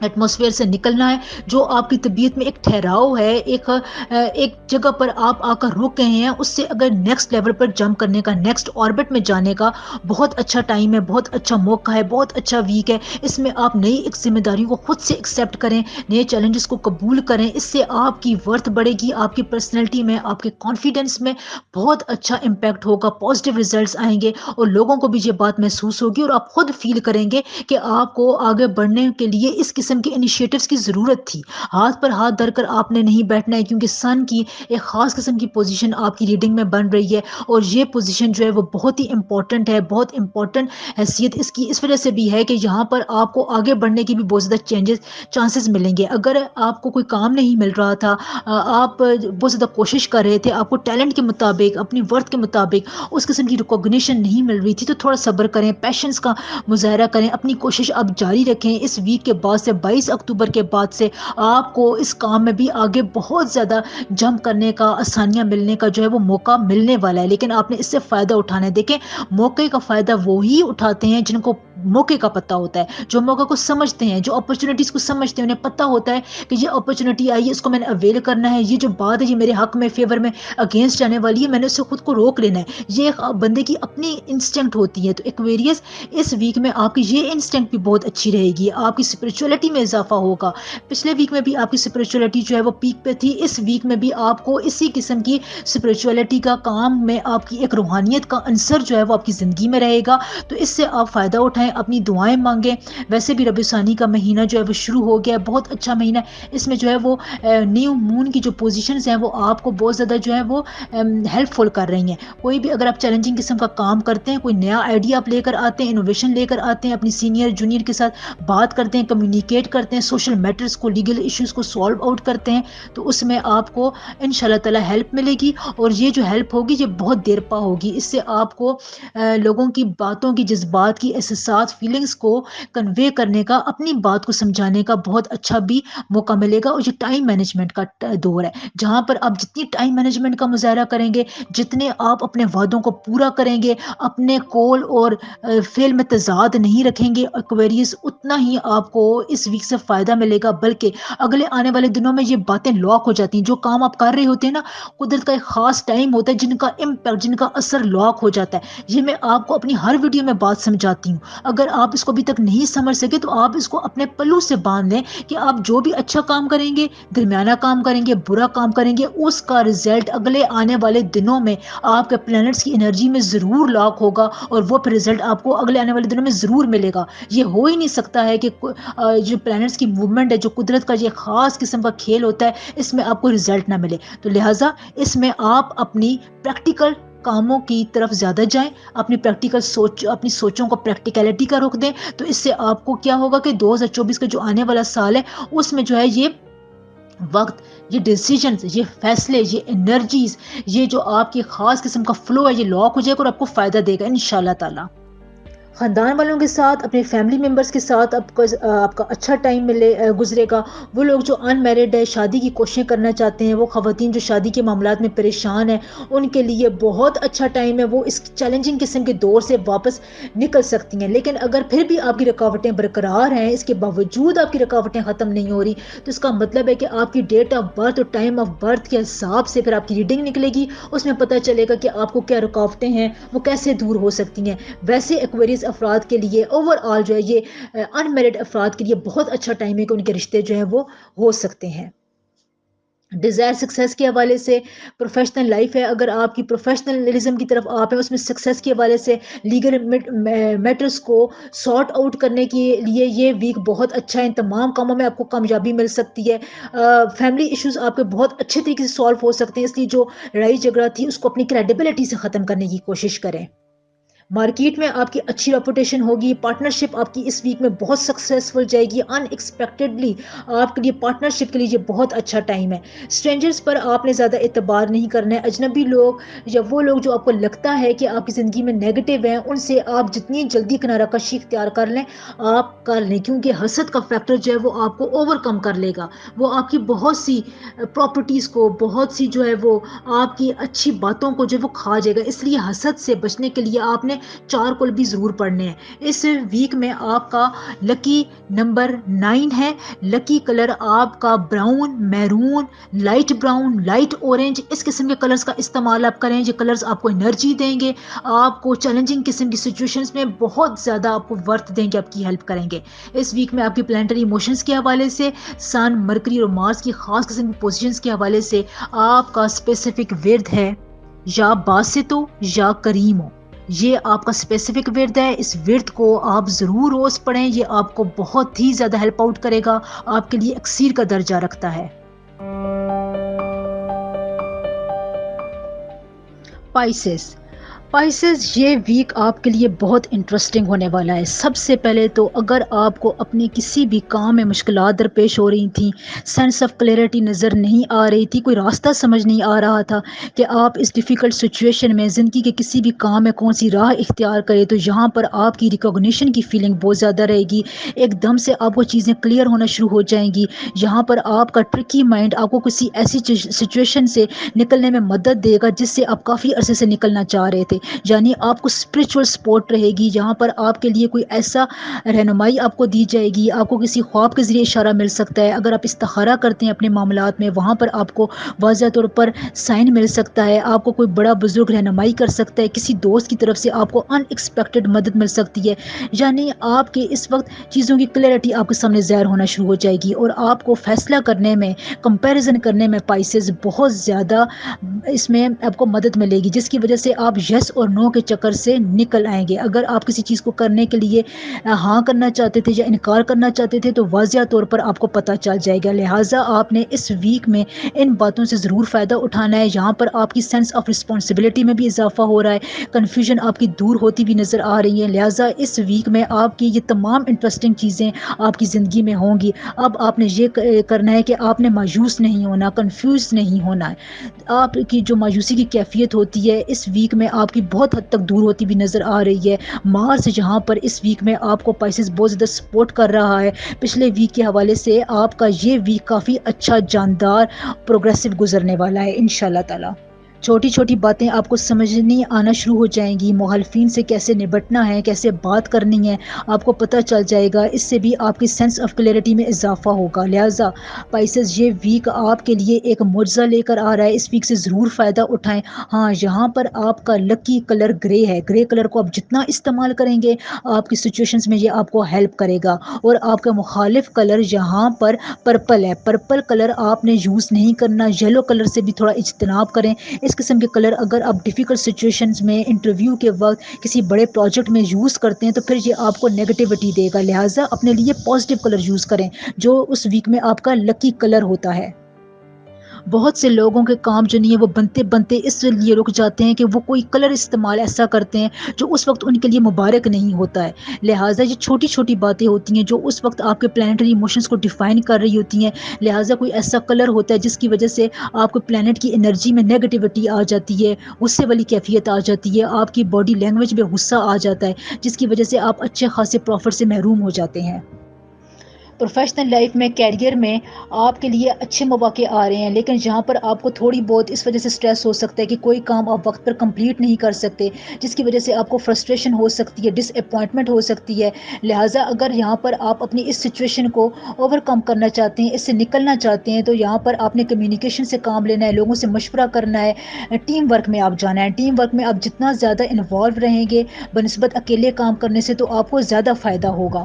Speaker 1: ایٹماسفیئر سے نکلنا ہے، جو آپ کی طبیعت میں ایک ٹھہراؤ ہے، ایک جگہ پر آپ آ کر رک گئے ہیں، اس سے اگر نیکسٹ لیول پر جمپ کرنے کا، نیکسٹ آربٹ میں جانے کا بہت اچھا ٹائم ہے، بہت اچھا موقع ہے، بہت اچھا ویک ہے. اس میں آپ نئی ایک ذمہ داریوں کو خود سے ایکسیپٹ کریں، نئے چیلنجز کو قبول کریں. اس سے آپ کی ورتھ بڑھے گی، آپ کی پرسنالٹی میں، آپ کے کانفیڈنس میں بہت اچھا امپیکٹ ہوگا، پازیٹیو ریزلٹس آئیں گے، اور لوگوں کو بھی یہ بات محسوس ہوگی، اور آپ خود فیل کریں گے کہ آپ کو آگے بڑھنے کے لیے اس قسم کے انیشیٹوز کی ضرورت تھی. ہاتھ پر ہاتھ دھر کر آپ نے نہیں بیٹھنا ہے، کیونکہ سن کی ایک خاص قسم کی پوزیشن آپ کی ریڈنگ میں بن رہی ہے، اور یہ پوزیشن جو ہے وہ بہت ہی امپورٹنٹ ہے. بہت امپورٹنٹ حیثیت اس کی اس وجہ سے بھی ہے کہ یہاں پر آپ کو آگے بڑھنے کی بھی بہت زیادہ چانسز ملیں گے. اگر آپ کو کوئی کام نہیں مل رہا تھا، آپ بہت زیادہ کوشش کر رہے تھے، آپ کو ٹیلنٹ کے مطابق، اپنی ورتھ کے مطابق اس قسم کی ریکوگنیشن نہیں مل رہی تھی، تو تھوڑا صبر کریں، پیشنس کا مظاہرہ کریں، اپنی کوشش آپ جاری رکھیں. اس ویک کے بعد سے 22 اکتوبر کے بعد سے آپ کو اس کام میں بھی آگے بہت زیادہ جمپ کرنے کا، آسانیاں ملنے کا جو ہے وہ موقع ملنے والا ہے، لیکن آپ نے اس سے فائدہ اٹھانا ہے. دیکھیں، موقع کا فائدہ وہی اٹھاتے ہیں جن کو موقع کا پتہ ہوتا ہے، جو موقع کو سمجھتے ہیں، جو اپرچونیٹیز کو سمجھتے ہیں. انہیں پتہ ہوتا ہے کہ یہ اپرچونیٹی آئی ہے، اس کو میں نے اویل کرنا ہے، یہ جو بات ہے یہ میرے حق میں، فیور میں اگینسٹ جانے والی ہے، میں نے اس سے خود کو روک لینا ہے. یہ ایک بندے کی اپنی انسٹنکٹ ہوتی ہے. تو ایکویریس، اس ویک میں آپ کی یہ انسٹنکٹ بھی بہت اچھی رہے گی، آپ کی اسپرچولیٹی میں اضافہ ہوگا. پچھلے ویک میں بھی آپ کی اسپرچولیٹی جو ہے وہ پیک پہ تھی، اس ویک میں بھی آپ کو اسی قسم کی اسپرچولیٹی کا کام میں، آپ کی ایک روحانیت کا عنصر جو ہے وہ آپ کی زندگی میں رہے گا. تو اس سے آپ فائدہ اٹھائیں، اپنی دعائیں مانگیں. ویسے بھی ربیع ثانی کا مہینہ جو ہے وہ شروع ہو گیا ہے، بہت اچھا مہینہ ہے. اس میں جو ہے وہ نیو مون کی جو پوزیشنز ہیں وہ آپ کو بہت زیادہ جو ہے وہ ہیلپ فل کر رہی ہیں. کوئی بھی اگر آپ چیلنجنگ قسم کا کام کرتے ہیں، کوئی نیا آئیڈیا آپ لے کر آتے ہیں، انوویشن لے کر آتے ہیں، اپنی سینئر جونیئر کے ساتھ بات کرتے ہیں، کمیونیکیٹ کرتے ہیں، سوشل میٹرز کو، لیگل ایشوز کو سالو آؤٹ کرتے ہیں، تو اس میں آپ کو انشاءاللہ تعالی ہیلپ ملے گی. اور یہ جو ہیلپ ہوگی یہ بہت دیر پا ہوگی. اس سے آپ کو لوگوں کی باتوں کی، جذبات کی، احساسات، فیلنگز کو کنوے کرنے کا، اپنی بات کو سمجھانے کا بہت اچھا بھی موقع ملے گا. اور یہ ٹائم مینجمنٹ کا دور ہے، جہاں پر آپ جتنی ٹائم مینجمنٹ کا مظاہرہ کریں گے، جتنے آپ اپنے وعدوں کو پورا کریں گے، اپنے قول اور فعل میں تضاد نہیں رکھیں گے ایکویریس، اتنا ہی آپ کو اس ویک سے فائدہ ملے گا. بلکہ اگلے آنے والے دنوں میں یہ باتیں لاک ہو جاتی ہیں. جو کام آپ کر رہے ہوتے ہیں نا، قدرت کا ایک خاص ٹائم ہوتا ہے جن کا امپیکٹ، جن کا اثر لاک ہو جاتا ہے. یہ میں آپ کو اپنی ہر ویڈیو میں بات سمجھاتی ہوں. اگر آپ اس کو ابھی تک نہیں سمجھ سکے تو آپ اس کو اپنے پلو سے باندھ لیں کہ آپ جو بھی اچھا کام کریں گے، درمیانہ کام کریں گے، برا کام کریں گے، اس کا رزلٹ اگلے آنے والے دنوں میں آپ کے پلینٹس کی انرجی میں ضرور لاک ہوگا، اور وہ پھر رزلٹ آپ کو اگلے آنے والے دنوں میں ضرور ملے گا. یہ ہو ہی نہیں سکتا ہے کہ جو پلینٹس کی موومنٹ ہے، جو قدرت کا یہ خاص قسم کا کھیل ہوتا ہے، اس میں آپ کو رزلٹ نہ ملے. تو لہٰذا اس میں آپ اپنی پریکٹیکل کاموں کی طرف زیادہ جائیں، اپنی پریکٹیکل اپنی سوچوں کو پریکٹیکلٹی کا رخ دیں. تو اس سے آپ کو کیا ہوگا کہ 2024 کا جو آنے والا سال ہے، اس میں جو ہے یہ وقت، یہ ڈیسیجنز، یہ فیصلے، یہ انرجیز، یہ جو آپ کی خاص قسم کا فلو ہے، یہ لاک ہو جائے گا اور آپ کو فائدہ دے گا انشاءاللہ تعالی. خاندان والوں کے ساتھ، اپنے فیملی ممبرس کے ساتھ آپ کا اچھا ٹائم گزرے گا. وہ لوگ جو ان میرڈ ہے، شادی کی کوششیں کرنا چاہتے ہیں، وہ خواتین جو شادی کے معاملات میں پریشان ہیں، ان کے لیے بہت اچھا ٹائم ہے. وہ اس چیلنجنگ قسم کے دور سے واپس نکل سکتی ہیں. لیکن اگر پھر بھی آپ کی رکاوٹیں برقرار ہیں، اس کے باوجود آپ کی رکاوٹیں ختم نہیں ہو رہی، تو اس کا مطلب ہے کہ آپ کی ڈیٹ آف برتھ اور ٹائم آف برتھ کے حساب سے پھر آپ کی ریڈنگ نکلے گی. اس میں پتہ چلے گا کہ آپ کو کیا رکاوٹیں ہیں، وہ کیسے دور ہو سکتی ہیں. ویسے ایکویریز افراد کے لیے اوور آل جو ہے یہ ان میرڈ افراد کے لیے بہت اچھا ٹائم ہے کہ ان کے رشتے جو ہیں وہ ہو سکتے ہیں. ڈیزائر سکسیس کے حوالے سے پروفیشنل لائف ہے، اگر آپ کی پروفیشنلزم کی طرف آپ ہیں، اس میں سکسیس کے حوالے سے لیگل میٹرز کو سارٹ آؤٹ کرنے کے لیے یہ ویک بہت اچھا ہے. ان تمام کاموں میں آپ کو کامیابی مل سکتی ہے. فیملی ایشوز آپ کے بہت اچھے طریقے سے سالو ہو سکتے ہیں، اس لیے جو لڑائی جھگڑا تھی اس کو اپنی کریڈیبلٹی سے ختم کرنے کی کوشش کریں. مارکیٹ میں آپ کی اچھی ریپوٹیشن ہوگی، پارٹنرشپ آپ کی اس ویک میں بہت سکسیسفل جائے گی، ان ایکسپیکٹڈلی آپ کے لیے پارٹنرشپ کے لیے یہ بہت اچھا ٹائم ہے۔ اسٹرینجرز پر آپ نے زیادہ اعتبار نہیں کرنا ہے، اجنبی لوگ یا وہ لوگ جو آپ کو لگتا ہے کہ آپ کی زندگی میں نیگیٹو ہیں، ان سے آپ جتنی جلدی کنارہ کشی اختیار کر لیں آپ کر لیں، کیونکہ حسد کا فیکٹر جو ہے وہ آپ کو اوور کم کر لے گا، وہ آپ کی بہت سی پراپرٹیز کو، بہت سی جو ہے وہ آپ کی اچھی باتوں کو جو ہے وہ کھا جائے گا۔ اس لیے حسد سے بچنے کے لیے آپ نے چارکول بھی ضرور پڑھنے ہیں۔ اس ویک میں آپ کا لکی نمبر 9 ہے، لکی کلر آپ کا brown, maroon, light brown, light orange, اس قسم کے کلرز کا استعمال آپ کریں۔ یہ کلرز آپ کو انرجی دیں گے، آپ کو چیلنجنگ قسم کی سچویشنز میں بہت زیادہ آپ کو ورتھ دیں گے، آپ کی ہیلپ کریں گے۔ اس ویک میں آپ کی پلانٹری ایموشنز کے حوالے سے سن، مرکری اور مارس کی خاص قسم کی پوزیشنز کے حوالے سے آپ کا اسپیسیفک ورد ہے یا باسط ہو یا کریم ہو، یہ آپ کا اسپیسیفک ورد ہے۔ اس ورد کو آپ ضرور روز پڑھیں، یہ آپ کو بہت ہی زیادہ ہیلپ آؤٹ کرے گا، آپ کے لیے اکسیر کا درجہ رکھتا ہے۔ پائسس، پائسس یہ ویک آپ کے لیے بہت انٹرسٹنگ ہونے والا ہے۔ سب سے پہلے تو اگر آپ کو اپنے کسی بھی کام میں مشکلات درپیش ہو رہی تھیں، سینس آف کلیئرٹی نظر نہیں آ رہی تھی، کوئی راستہ سمجھ نہیں آ رہا تھا کہ آپ اس ڈیفیکلٹ سچویشن میں زندگی کے کسی بھی کام میں کون سی راہ اختیار کریں، تو یہاں پر آپ کی ریکگنیشن کی فیلنگ بہت زیادہ رہے گی، ایک دم سے آپ کو چیزیں کلیئر ہونا شروع ہو جائیں گی۔ یہاں پر آپ کا ٹرکی مائنڈ آپ کو کسی ایسی سچویشن سے نکلنے میں مدد دے گا جس سے آپ کافی عرصے سے نکلنا چاہ رہے تھے، یعنی آپ کو اسپرچول سپورٹ رہے گی، جہاں پر آپ کے لیے کوئی ایسا رہنمائی آپ کو دی جائے گی، آپ کو کسی خواب کے ذریعے اشارہ مل سکتا ہے۔ اگر آپ استخارہ کرتے ہیں اپنے معاملات میں، وہاں پر آپ کو واضح طور پر سائن مل سکتا ہے، آپ کو کوئی بڑا بزرگ رہنمائی کر سکتا ہے، کسی دوست کی طرف سے آپ کو ان ایکسپیکٹڈ مدد مل سکتی ہے، یعنی آپ کے اس وقت چیزوں کی کلیئرٹی آپ کے سامنے ظاہر ہونا شروع ہو جائے گی، اور آپ کو فیصلہ کرنے میں، کمپیریزن کرنے میں پائسز بہت زیادہ اس میں آپ کو مدد ملے گی، جس کی وجہ سے آپ یس اور نو کے چکر سے نکل آئیں گے۔ اگر آپ کسی چیز کو کرنے کے لیے ہاں کرنا چاہتے تھے یا انکار کرنا چاہتے تھے تو واضح طور پر آپ کو پتہ چل جائے گا، لہٰذا آپ نے اس ویک میں ان باتوں سے ضرور فائدہ اٹھانا ہے۔ یہاں پر آپ کی سینس آف رسپانسبلٹی میں بھی اضافہ ہو رہا ہے، کنفیوژن آپ کی دور ہوتی بھی نظر آ رہی ہے، لہٰذا اس ویک میں آپ کی یہ تمام انٹرسٹنگ چیزیں آپ کی زندگی میں ہوں گی۔ اب آپ نے یہ کرنا ہے کہ آپ نے مایوس نہیں ہونا، کنفیوز نہیں ہونا ہے۔ آپ کی جو مایوسی کی کیفیت ہوتی ہے اس ویک میں آپ کی بہت حد تک دور ہوتی بھی نظر آ رہی ہے۔ مارس جہاں پر اس ویک میں آپ کو پائسز بہت زیادہ سپورٹ کر رہا ہے، پچھلے ویک کے حوالے سے آپ کا یہ ویک کافی اچھا، جاندار، پروگریسو گزرنے والا ہے انشاءاللہ تعالی۔ چھوٹی چھوٹی باتیں آپ کو سمجھنی آنا شروع ہو جائیں گی، مخالفین سے کیسے نبٹنا ہے، کیسے بات کرنی ہے، آپ کو پتہ چل جائے گا، اس سے بھی آپ کی سینس آف کلیئرٹی میں اضافہ ہوگا۔ لہٰذا پائسز یہ ویک آپ کے لیے ایک معجزہ لے کر آ رہا ہے، اس ویک سے ضرور فائدہ اٹھائیں۔ ہاں، یہاں پر آپ کا لکی کلر گرے ہے، گرے کلر کو آپ جتنا استعمال کریں گے آپ کی سچویشنز میں یہ آپ کو ہیلپ کرے گا، اور آپ کا مخالف کلر یہاں پر پرپل ہے، پرپل کلر آپ نے یوز نہیں کرنا، یلو کلر سے بھی تھوڑا اجتناب کریں۔ اس قسم کے کلر اگر آپ ڈیفیکلٹ سچویشنز میں، انٹرویو کے وقت، کسی بڑے پروجیکٹ میں یوز کرتے ہیں تو پھر یہ آپ کو نیگیٹیوٹی دے گا، لہٰذا اپنے لیے پازیٹیو کلر یوز کریں جو اس ویک میں آپ کا لکی کلر ہوتا ہے۔ بہت سے لوگوں کے کام جو نہیں ہے وہ بنتے بنتے اس لیے رک جاتے ہیں کہ وہ کوئی کلر استعمال ایسا کرتے ہیں جو اس وقت ان کے لیے مبارک نہیں ہوتا ہے، لہٰذا یہ چھوٹی چھوٹی باتیں ہوتی ہیں جو اس وقت آپ کے پلانٹری ایموشنز کو ڈیفائن کر رہی ہوتی ہیں، لہٰذا کوئی ایسا کلر ہوتا ہے جس کی وجہ سے آپ کو پلانٹ کی انرجی میں نیگیٹیوٹی آ جاتی ہے، غصے والی کیفیت آ جاتی ہے، آپ کی باڈی لینگویج میں غصہ آ جاتا ہے، جس کی وجہ سے آپ اچھے خاصے پروفٹ سے محروم ہو جاتے ہیں۔ پروفیشنل لائف میں، کیریئر میں آپ کے لیے اچھے مواقع آ رہے ہیں، لیکن یہاں پر آپ کو تھوڑی بہت اس وجہ سے سٹریس ہو سکتا ہے کہ کوئی کام آپ وقت پر کمپلیٹ نہیں کر سکتے، جس کی وجہ سے آپ کو فرسٹریشن ہو سکتی ہے، ڈس اپوائنٹمنٹ ہو سکتی ہے، لہٰذا اگر یہاں پر آپ اپنی اس سچویشن کو اوور کم کرنا چاہتے ہیں، اس سے نکلنا چاہتے ہیں، تو یہاں پر آپ نے کمیونیکیشن سے کام لینا ہے، لوگوں سے مشورہ کرنا ہے، ٹیم ورک میں آپ جانا ہے۔ ٹیم ورک میں آپ جتنا زیادہ انوالو رہیں گے بنسبت اکیلے کام کرنے سے تو آپ کو زیادہ فائدہ ہوگا۔